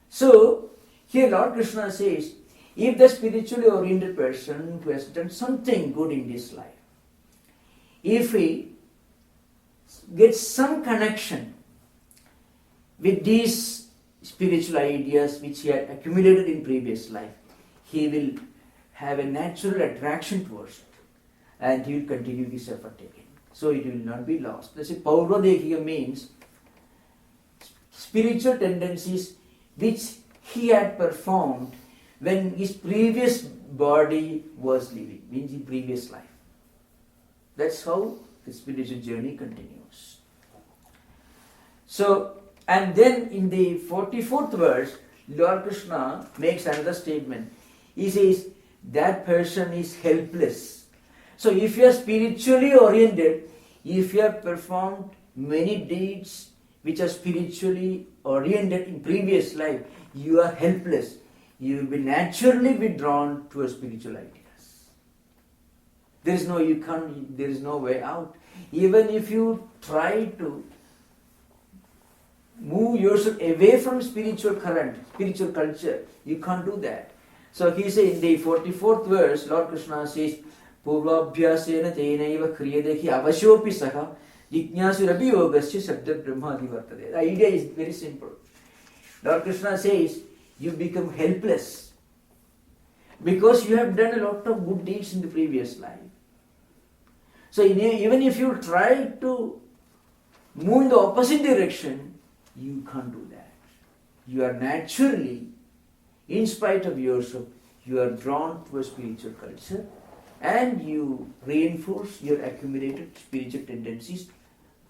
So, here Lord Krishna says, if the spiritually oriented person who has done something good in this life, if he gets some connection with these spiritual ideas which he had accumulated in previous life, he will have a natural attraction towards it. And he will continue his effort taking. So it will not be lost. Let's say Paurvadehika means spiritual tendencies which he had performed when his previous body was living, means in previous life. That's how the spiritual journey continues. So, and then in the 44th verse, Lord Krishna makes another statement. He says, that person is helpless. So if you are spiritually oriented, if you have performed many deeds which are spiritually oriented in previous life, you are helpless. You will be naturally be drawn to spiritual ideas. There is no way out. Even if you try to move yourself away from spiritual current, spiritual culture, you can't do that. So he says in the 44th verse, Lord Krishna says, Purvabhyasena tenaiva kriyadeki avashopi saha jijñāsurapi yogasya sabda brahmadi vartade. The idea is very simple. Lord Krishna says, you become helpless because you have done a lot of good deeds in the previous life. So even if you try to move in the opposite direction, you can't do that. You are naturally, in spite of yourself, you are drawn to a spiritual culture and you reinforce your accumulated spiritual tendencies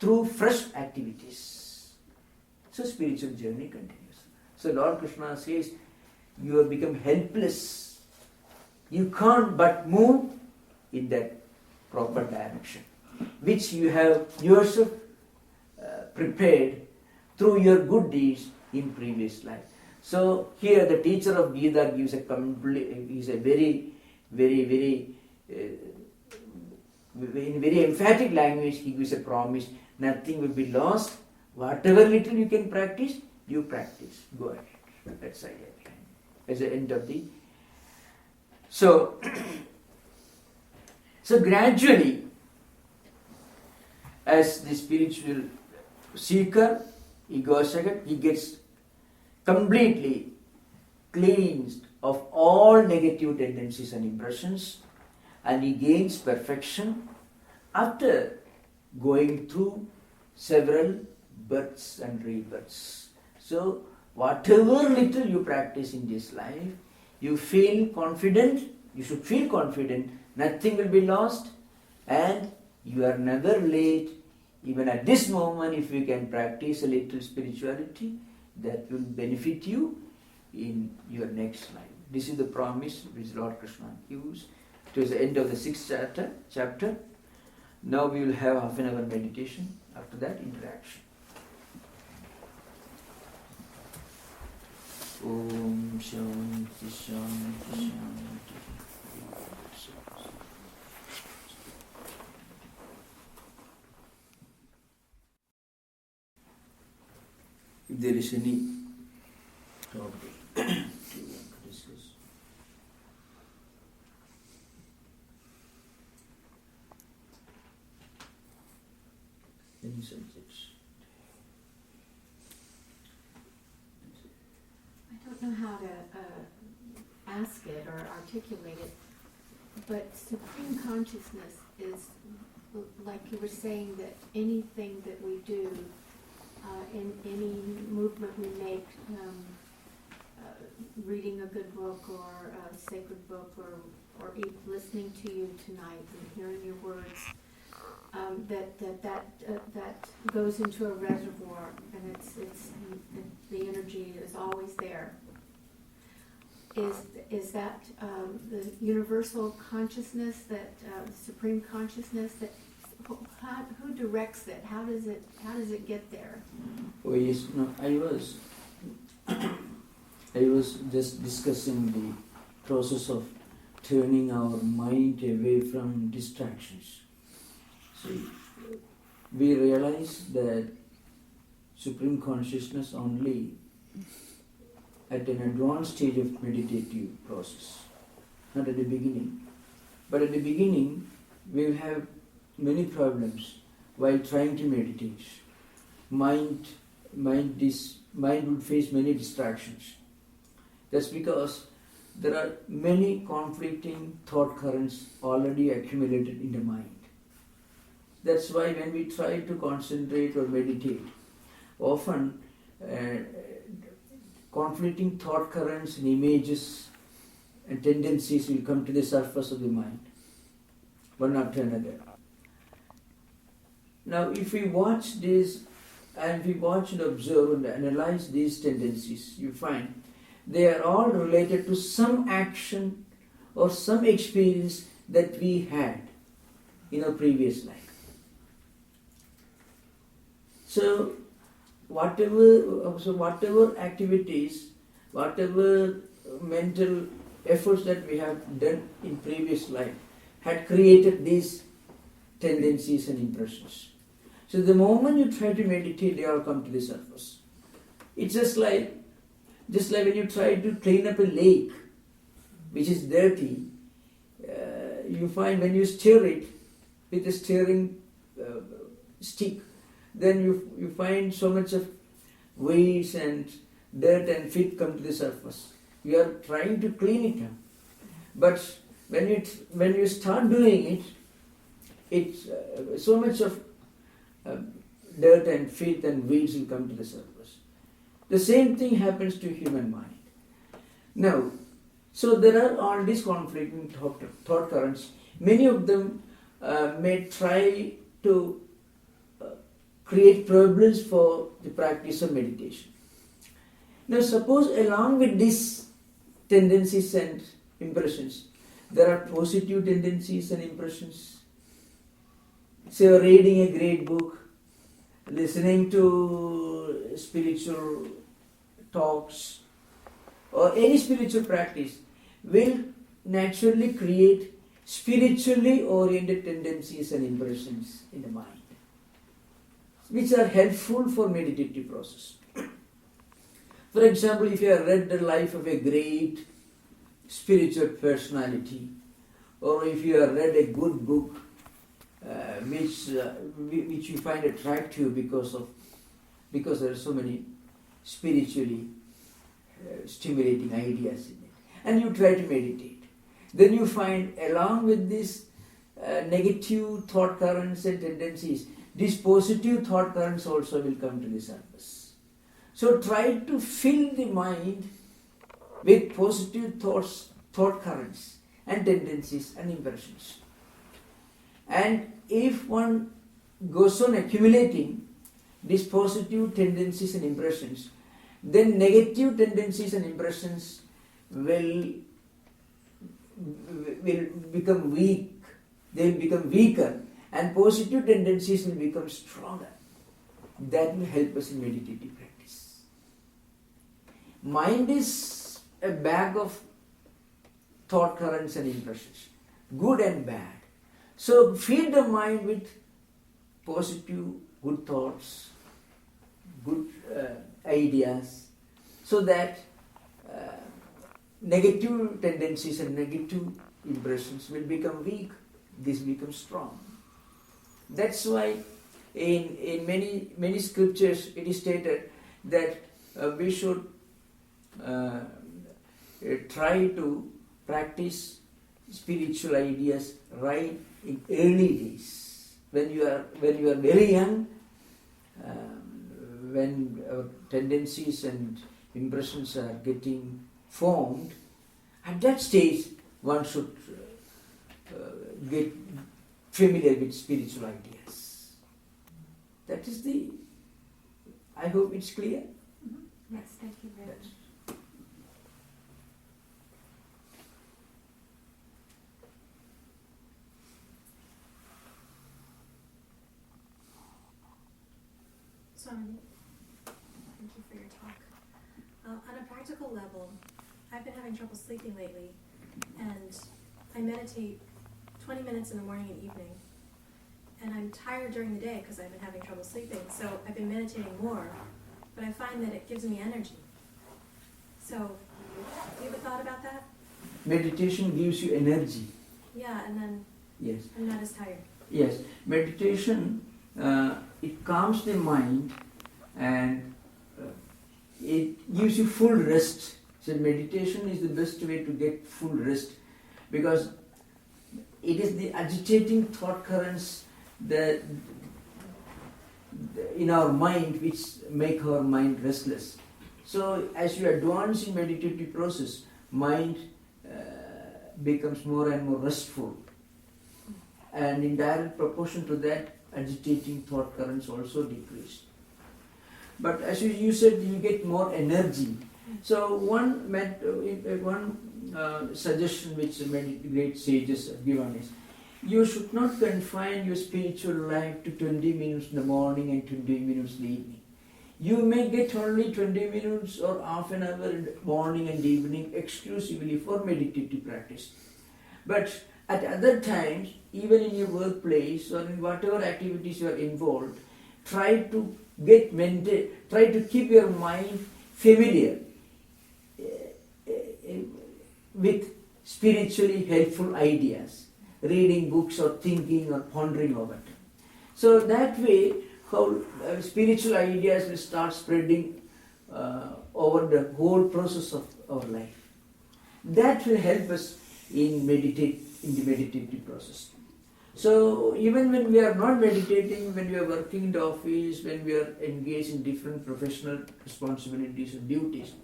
through fresh activities. So spiritual journey continues. So Lord Krishna says, you have become helpless. You can't but move in that proper direction, which you have yourself prepared through your good deeds in previous life. So here the teacher of Gita gives a very in very emphatic language, he gives a promise, nothing will be lost. Whatever little you can practice, you practice. Go ahead. That's the idea behind it. As the end of the... So gradually, as the spiritual seeker, he goes ahead, he gets completely cleansed of all negative tendencies and impressions, and he gains perfection after going through several births and rebirths. So whatever little you practice in this life, you feel confident, you should feel confident, nothing will be lost, and you are never late. Even at this moment, if you can practice a little spirituality, that will benefit you in your next life. This is the promise which Lord Krishna gives. It was the end of the 6th chapter. Now we will have half an hour meditation. After that, interaction. Om Shanti Shanti Shanti. If there is any topic to discuss. Any subjects? I don't know how to ask it or articulate it, but supreme consciousness is, like you were saying, that anything that we do, in any movement we make, reading a good book or a sacred book, or even listening to you tonight and hearing your words, that goes into a reservoir, and it's the energy is always there. Is that the universal consciousness, that supreme consciousness, that who directs it? How does it get there? Oh yes, no. I was just discussing the process of turning our mind away from distractions. See, we realize that supreme consciousness only at an advanced stage of meditative process, not at the beginning. But at the beginning, we will have many problems while trying to meditate. Mind would face many distractions. That's because there are many conflicting thought currents already accumulated in the mind. That's why when we try to concentrate or meditate, often conflicting thought currents and images and tendencies will come to the surface of the mind, one after another. Now, if we watch this, and we watch and observe and analyze these tendencies, you find they are all related to some action or some experience that we had in our previous life. So whatever activities, whatever mental efforts that we have done in previous life had created these tendencies and impressions. So the moment you try to meditate, they all come to the surface. It's just like when you try to clean up a lake which is dirty, you find when you stir it with a stirring stick, then you find so much of weeds and dirt and filth come to the surface. You are trying to clean it up. But when you start doing it, so much of dirt and filth and weeds will come to the surface. The same thing happens to human mind. Now, so there are all these conflicting thought currents. Many of them may try to create problems for the practice of meditation. Now, suppose along with these tendencies and impressions, there are positive tendencies and impressions. Say you're reading a great book, listening to spiritual talks, or any spiritual practice will naturally create spiritually oriented tendencies and impressions in the mind, which are helpful for meditative process. For example, if you have read the life of a great spiritual personality, or if you have read a good book which you find attractive because there are so many spiritually stimulating ideas in it, and you try to meditate, then you find along with these negative thought currents and tendencies, these positive thought currents also will come to the surface. So try to fill the mind with positive thoughts, thought currents and tendencies and impressions. And if one goes on accumulating these positive tendencies and impressions, then negative tendencies and impressions will become weak. They will become weaker, and positive tendencies will become stronger. That will help us in meditative practice. Mind is a bag of thought currents and impressions, good and bad. So feed the mind with positive, good thoughts, good ideas, so that negative tendencies and negative impressions will become weak. This becomes strong. That's why in many scriptures it is stated that we should try to practice spiritual ideas right in early days. When you are very young, when our tendencies and impressions are getting formed, at that stage one should get familiar with spiritual ideas. That is I hope it's clear. Mm-hmm. Yes, thank you very much. Swami, thank you for your talk. On a practical level, I've been having trouble sleeping lately, and I meditate 20 minutes in the morning and evening. And I'm tired during the day because I've been having trouble sleeping, so I've been meditating more, but I find that it gives me energy. So, have you ever thought about that? Meditation gives you energy. Yeah, and then Yes. I'm not as tired. Yes. Meditation, it calms the mind and it gives you full rest. So meditation is the best way to get full rest, because it is the agitating thought currents that in our mind which make our mind restless. So as you advance in meditative process, mind becomes more and more restful, and in direct proportion to that, agitating thought currents also decrease. But as you said, you get more energy. So one suggestion which many great sages have given is, you should not confine your spiritual life to 20 minutes in the morning and 20 minutes in the evening. You may get only 20 minutes or half an hour in the morning and evening exclusively for meditative practice. But at other times, even in your workplace or in whatever activities you are involved, try to keep your mind familiar with spiritually helpful ideas, reading books or thinking or pondering over it. So that way, how spiritual ideas will start spreading over the whole process of our life. That will help us in the meditative process. So even when we are not meditating, when we are working in the office, when we are engaged in different professional responsibilities and duties,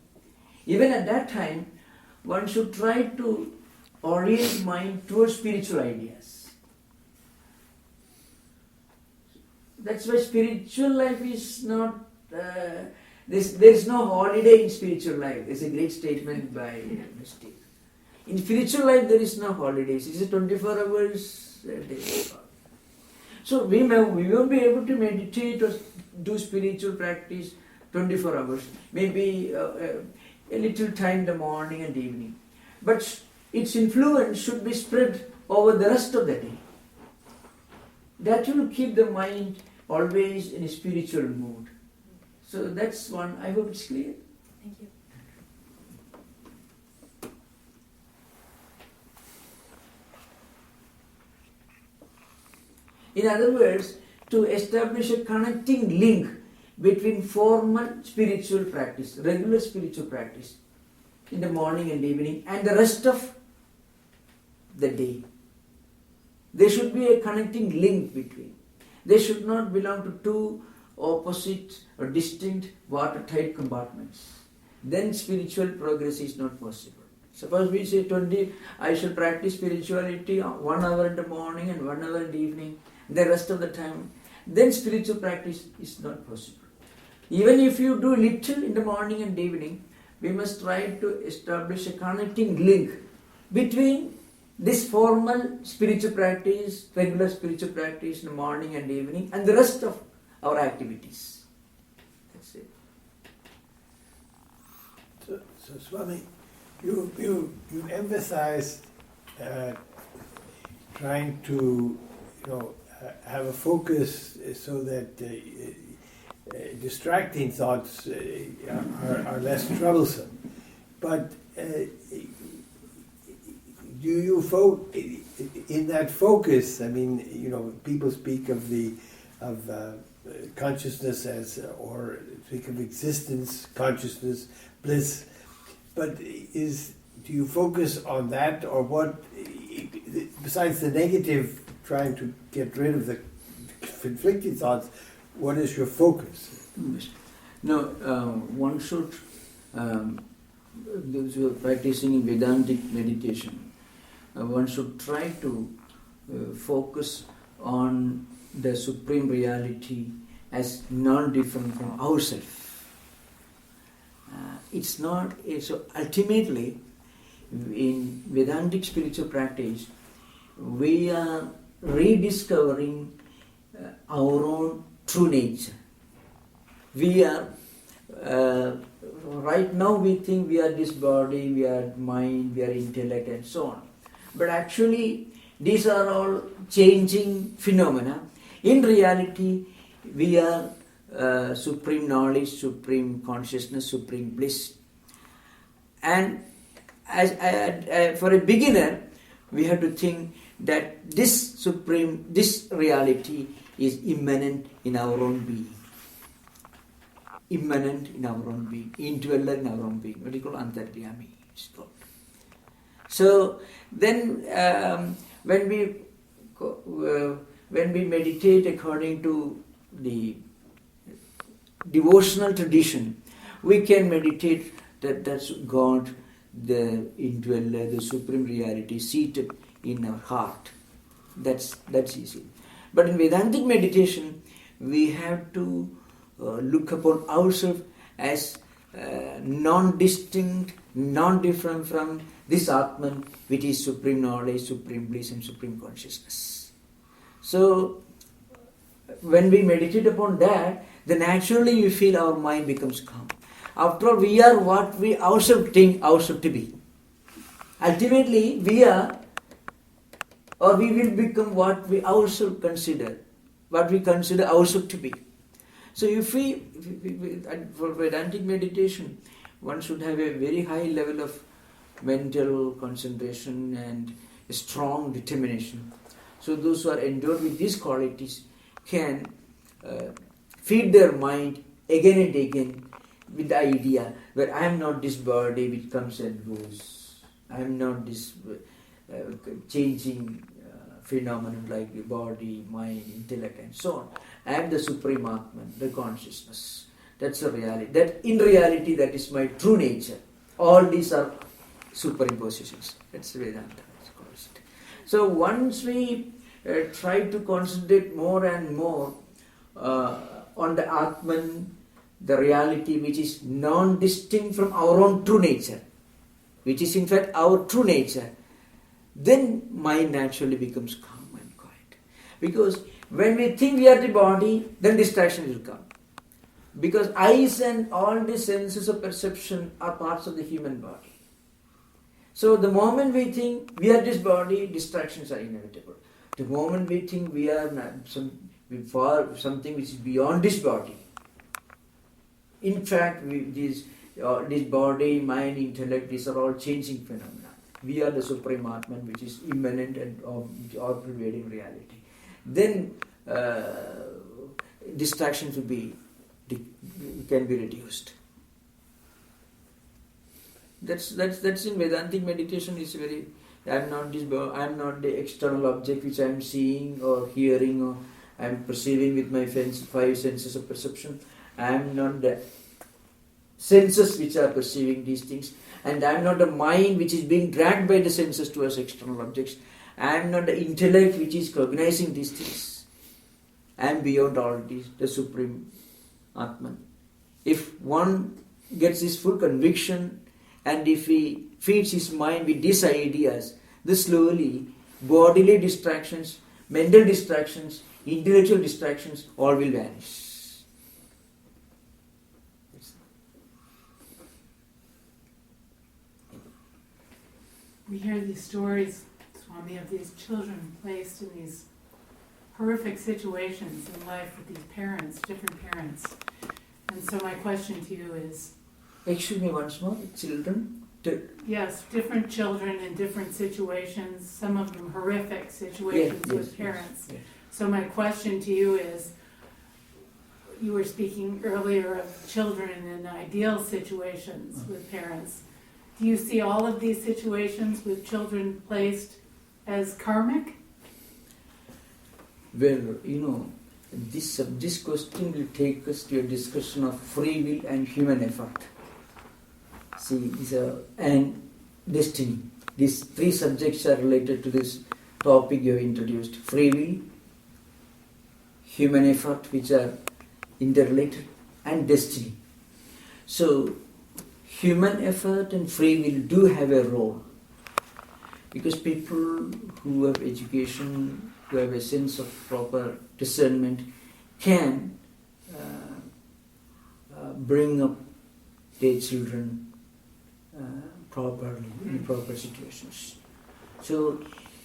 even at that time, one should try to orient mind towards spiritual ideas. That's why spiritual life is not, there is no holiday in spiritual life. There's a great statement by Mystic. In spiritual life, there is no holidays. It's 24 hours a day. So we won't be able to meditate or do spiritual practice 24 hours. Maybe a little time in the morning and evening. But its influence should be spread over the rest of the day. That will keep the mind always in a spiritual mood. So that's one. I hope it's clear. Thank you. In other words, to establish a connecting link between formal spiritual practice, regular spiritual practice in the morning and evening, and the rest of the day. There should be a connecting link between. They should not belong to two opposite or distinct watertight compartments, then spiritual progress is not possible. Suppose we say 20, I should practice spirituality 1 hour in the morning and 1 hour in the evening, the rest of the time, then spiritual practice is not possible. Even if you do little in the morning and evening, we must try to establish a connecting link between this formal spiritual practice, regular spiritual practice in the morning and evening, and the rest of our activities. That's it. So Swami, you emphasized trying to have a focus so that distracting thoughts are less troublesome. But do you in that focus? I mean, people speak of consciousness as, or speak of existence, consciousness, bliss. But do you focus on that, or what? Besides the negative, trying to get rid of the conflicting thoughts, what is your focus? No, one should, those who are practicing in Vedantic meditation, one should try to focus on the supreme reality as non-different from ourselves. It's not, so ultimately, in Vedantic spiritual practice, we are rediscovering our own true nature. We are, right now we think we are this body, we are mind, we are intellect and so on. But actually, these are all changing phenomena. In reality, we are supreme knowledge, supreme consciousness, supreme bliss. And for a beginner, we have to think that this reality is immanent in our own being. Immanent in our own being, indweller in our own being. What we call Antaryami. So then, when we meditate according to the devotional tradition, we can meditate that that's God, the indweller, the supreme reality seated in our heart. That's easy. But in Vedantic meditation, we have to look upon ourselves as non-distinct, non-different from this Atman, which is supreme knowledge, supreme bliss and supreme consciousness. So, when we meditate upon that, then naturally we feel our mind becomes calm. After all, we are what we ourselves think ourselves to be. Ultimately, we are, or we will become what we ourselves consider, what we consider ourselves to be. So if we for Vedantic meditation, one should have a very high level of mental concentration and a strong determination. So those who are endowed with these qualities can feed their mind again and again with the idea that I am not this body which comes and goes. I am not this changing phenomenon like the body, mind, intellect and so on. I am the supreme Atman, the consciousness. That's the reality. That in reality, that is my true nature. All these are superimpositions. That's Vedanta. So once we try to concentrate more and more on the Atman, the reality which is non-distinct from our own true nature, which is in fact our true nature, then mind naturally becomes calm and quiet. Because when we think we are the body, then distraction will come. Because eyes and all the senses of perception are parts of the human body. So the moment we think we are this body, distractions are inevitable. The moment we think we are something which is beyond this body, in fact, this body, mind, intellect, these are all changing phenomena. We are the supreme Atman, which is immanent and all-pervading reality. Then distractions can be reduced. That's in Vedantic meditation. Is very. I am not the external object which I am seeing or hearing, or I am perceiving with my five senses of perception. I am not the senses which are perceiving these things, and I am not the mind which is being dragged by the senses towards external objects. I am not the intellect which is cognizing these things. I am beyond all these, the Supreme Atman. If one gets this full conviction, and if he feeds his mind with these ideas, then slowly bodily distractions, mental distractions, intellectual distractions, all will vanish. We hear these stories, Swami, of these children placed in these horrific situations in life with these parents, different parents. And so my question to you is... Excuse me once more, children? Yes, different children in different situations, some of them horrific situations with parents. Yes. So my question to you is, you were speaking earlier of children in ideal situations with parents. Do you see all of these situations with children placed as karmic? Well, this question will take us to a discussion of free will and human effort. See, and destiny. These three subjects are related to this topic you have introduced. Free will, human effort, which are interrelated, and destiny. So, human effort and free will do have a role. Because people who have education, who have a sense of proper discernment, can bring up their children properly in proper situations. So,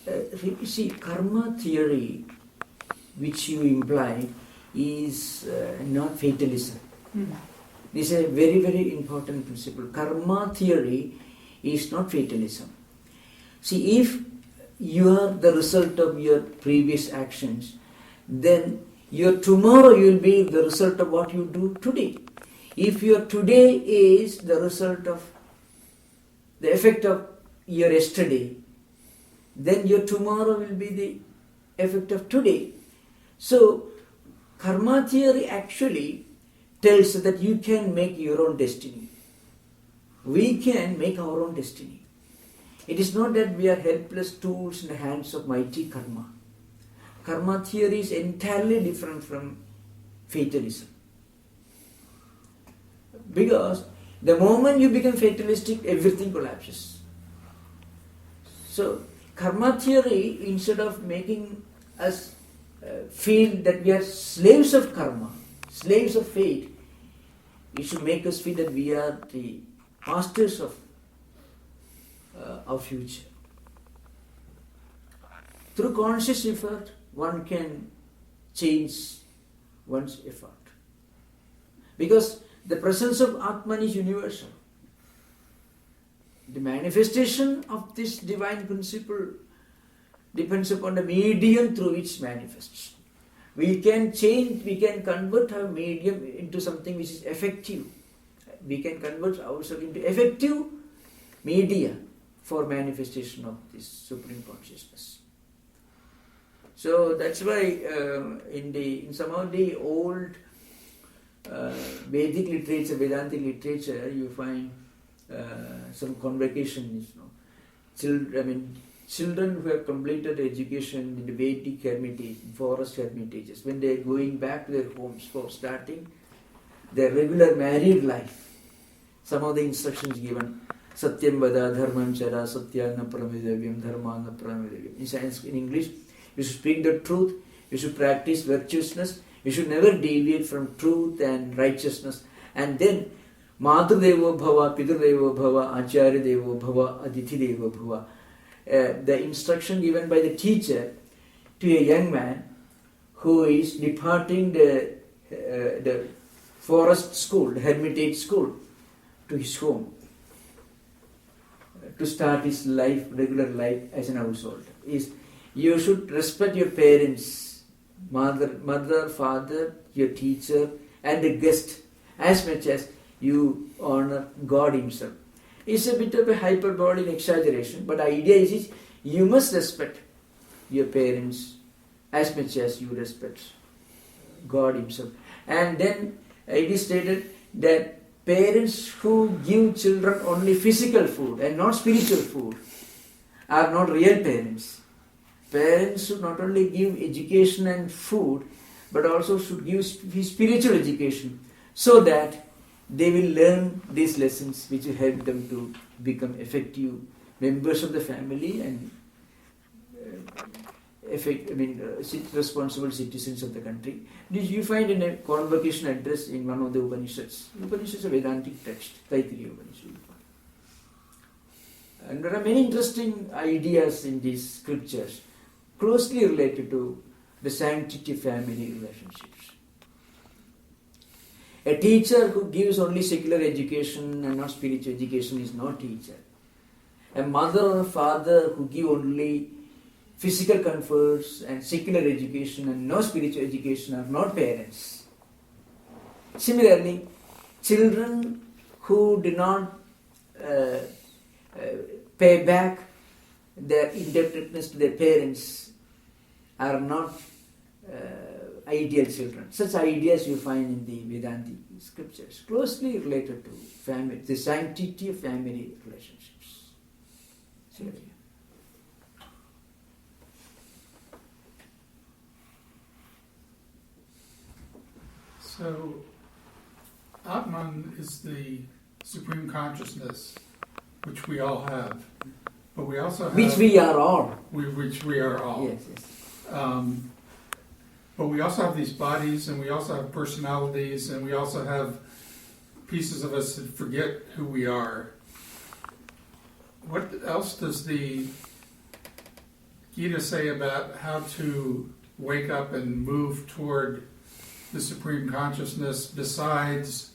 you see, karma theory, which you imply, is not fatalism. This is a very, very important principle. Karma theory is not fatalism. See, if you are the result of your previous actions, then your tomorrow will be the result of what you do today. If your today is the result of the effect of your yesterday, then your tomorrow will be the effect of today. So, karma theory actually tells that you can make your own destiny. We can make our own destiny. It is not that we are helpless tools in the hands of mighty karma. Karma theory is entirely different from fatalism. Because the moment you become fatalistic, everything collapses. So, karma theory, instead of making us feel that we are slaves of karma, slaves of fate, it should make us feel that we are the masters of our future. Through conscious effort, one can change one's effort. Because the presence of Atman is universal. The manifestation of this divine principle depends upon the medium through which it manifests. We can change, we can convert our medium into something which is effective. We can convert ourselves into effective media for manifestation of this Supreme Consciousness. So that's why in some of the old Vedic literature, Vedantic literature, you find some convocations. Children who have completed education in the Vedic hermitage, forest hermitages, when they are going back to their homes for starting their regular married life, some of the instructions given, Satyam vada dharmam chara satyana pramidavyam dharmana pramidavyam. In Sanskrit, in English, you should speak the truth, you should practice virtuousness, you should never deviate from truth and righteousness. And then, Matru devo bhava, Pitur devo bhava, Acharya devo bhava, Aditi devo bhava. The instruction given by the teacher to a young man who is departing the forest school, the hermitage school, to his home to start his life, regular life as an household, is you should respect your parents, mother, father, your teacher, and the guest as much as you honor God Himself. It's a bit of a hyperbole and exaggeration, but the idea is you must respect your parents as much as you respect God Himself. And then it is stated that parents who give children only physical food and not spiritual food are not real parents. Parents should not only give education and food, but also should give spiritual education, so that they will learn these lessons which will help them to become effective members of the family and responsible citizens of the country. This you find in a convocation address in one of the Upanishads. Upanishads are Vedantic text, Taittiriya Upanishad. And there are many interesting ideas in these scriptures closely related to the sanctity of family relationships. A teacher who gives only secular education and not spiritual education is not teacher. A mother or a father who give only physical comforts and secular education and no spiritual education are not parents. Similarly, children who do not pay back their indebtedness to their parents are not ideal children. Such ideas you find in the Vedantic Scriptures, closely related to family, the sanctity of family relationships. So, Atman is the supreme consciousness, which we all have, but we also have... Which we are all. Which we are all. Yes, yes. But we also have these bodies, and we also have personalities, and we also have pieces of us that forget who we are. What else does the Gita say about how to wake up and move toward the supreme consciousness besides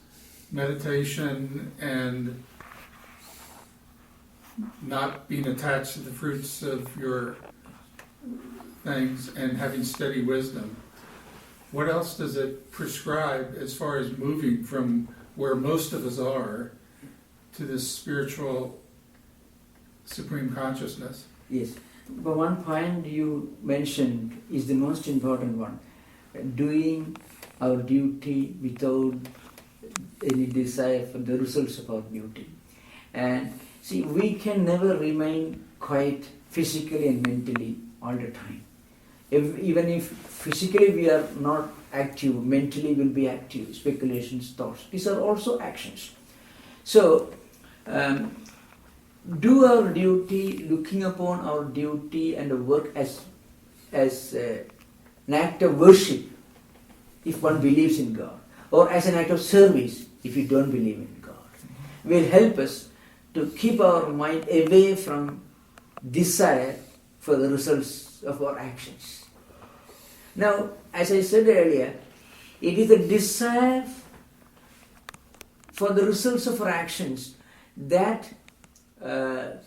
meditation and not being attached to the fruits of your things and having steady wisdom? What else does it prescribe as far as moving from where most of us are to this spiritual supreme consciousness? Yes. But one point you mentioned is the most important one. Doing our duty without any desire for the results of our duty. And see, we can never remain quiet physically and mentally all the time. Even if physically we are not active, mentally we'll be active. Speculations, thoughts, these are also actions. So, do our duty, looking upon our duty and work as an act of worship, if one believes in God, or as an act of service, if you don't believe in God, will help us to keep our mind away from desire for the results of our actions. Now, as I said earlier, it is the desire for the results of our actions that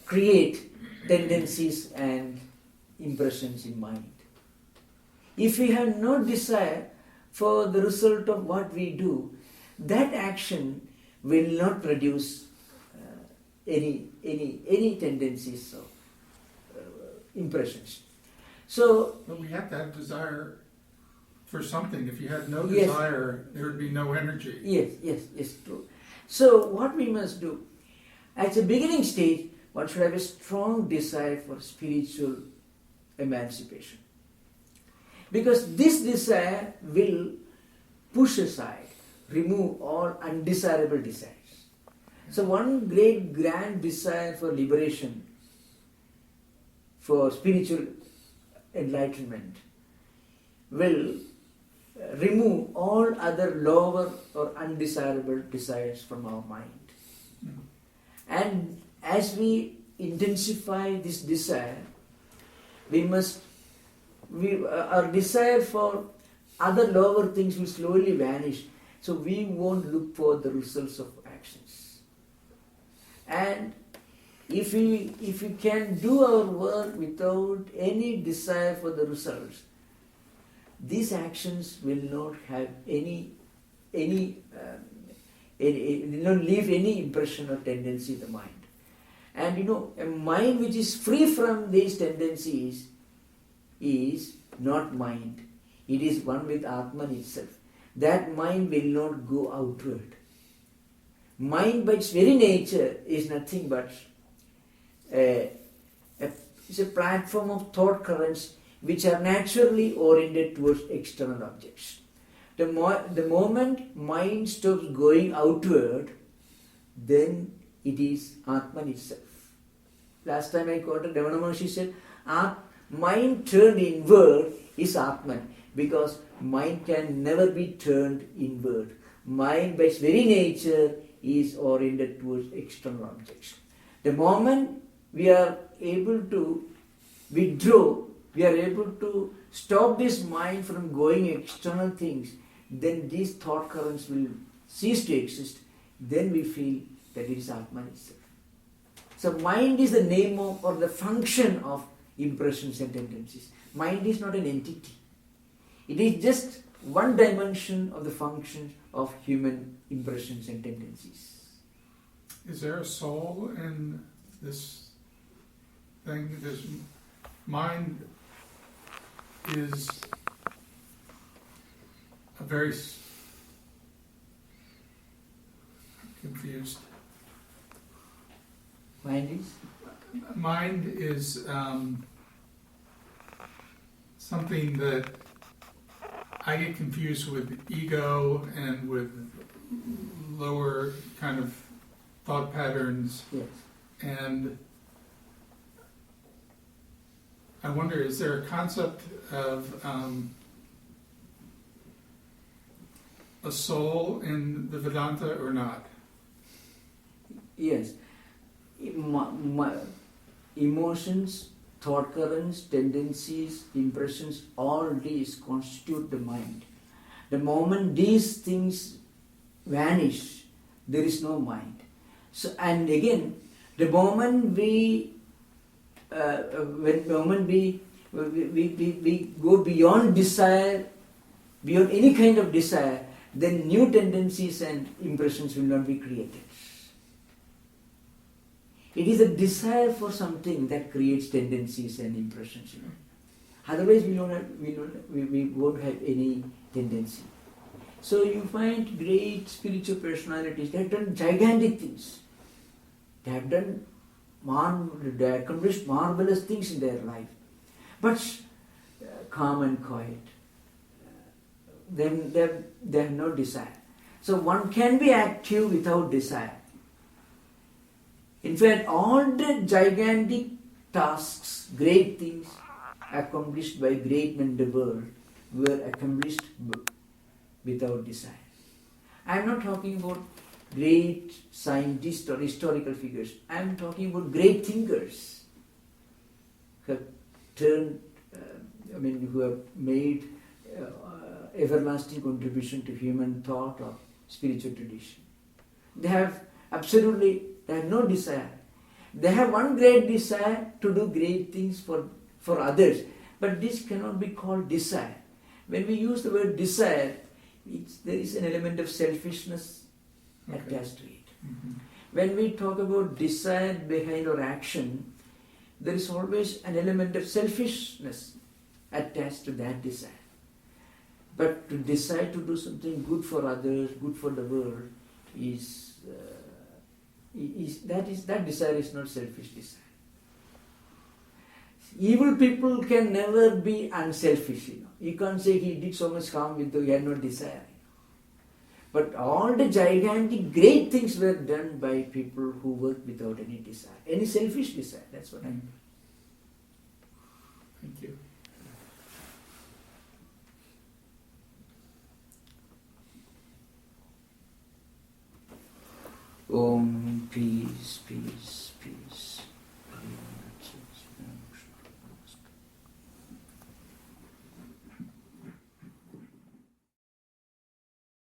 create tendencies and impressions in mind. If we have no desire for the result of what we do, that action will not produce any tendencies or impressions. So, but we have to have desire for something. If you had no yes, desire, there would be no energy. Yes, true. So what we must do, at the beginning stage, one should have a strong desire for spiritual emancipation. Because this desire will push aside, remove all undesirable desires. So one great grand desire for liberation, for spiritual enlightenment, will remove all other lower or undesirable desires from our mind. And as we intensify this desire, our desire for other lower things will slowly vanish, so we won't look for the results of actions. And if we can do our work without any desire for the results, these actions will not have will not leave any impression or tendency in the mind. And a mind which is free from these tendencies is not mind, it is one with Atman itself. That mind will not go outward. Mind by its very nature is nothing but it's a platform of thought currents which are naturally oriented towards external objects. The moment mind stops going outward, then it is Atman itself. Last time I quoted Ramana Maharshi said, mind turned inward is Atman, because mind can never be turned inward. Mind by its very nature is oriented towards external objects. The moment we are able to withdraw, we are able to stop this mind from going external things, then these thought currents will cease to exist. Then we feel that it is Atman itself. So mind is the name of or the function of impressions and tendencies. Mind is not an entity. It is just one dimension of the function of human impressions and tendencies. Is there a soul in this thing? This mind is a very confused. Mind is something that I get confused with ego and with lower kind of thought patterns. Yes. And I wonder, is there a concept of a soul in the Vedanta or not? Yes. Emotions, thought currents, tendencies, impressions, all these constitute the mind. The moment these things vanish, there is no mind. So, and again, the moment we go beyond desire, beyond any kind of desire, then new tendencies and impressions will not be created. It is a desire for something that creates tendencies and impressions. Otherwise, we won't have any tendency. So you find great spiritual personalities. They have done gigantic things. They have accomplished marvelous things in their life. But calm and quiet. They have no desire. So one can be active without desire. In fact, all the gigantic tasks, great things accomplished by great men in the world were accomplished without desire. I am not talking about great scientists or historical figures. I am talking about great thinkers who have who have made everlasting contribution to human thought or spiritual tradition. They have no desire. They have one great desire to do great things for others. But this cannot be called desire. When we use the word desire, there is an element of selfishness attached to it. Mm-hmm. When we talk about desire behind our action, there is always an element of selfishness attached to that desire. But to decide to do something good for others, good for the world, that desire is not selfish desire. Evil people can never be unselfish. You can't say he did so much harm he had no desire. But all the gigantic great things were done by people who worked without any desire, any selfish desire. That's what I mean. Thank you. Om Peace.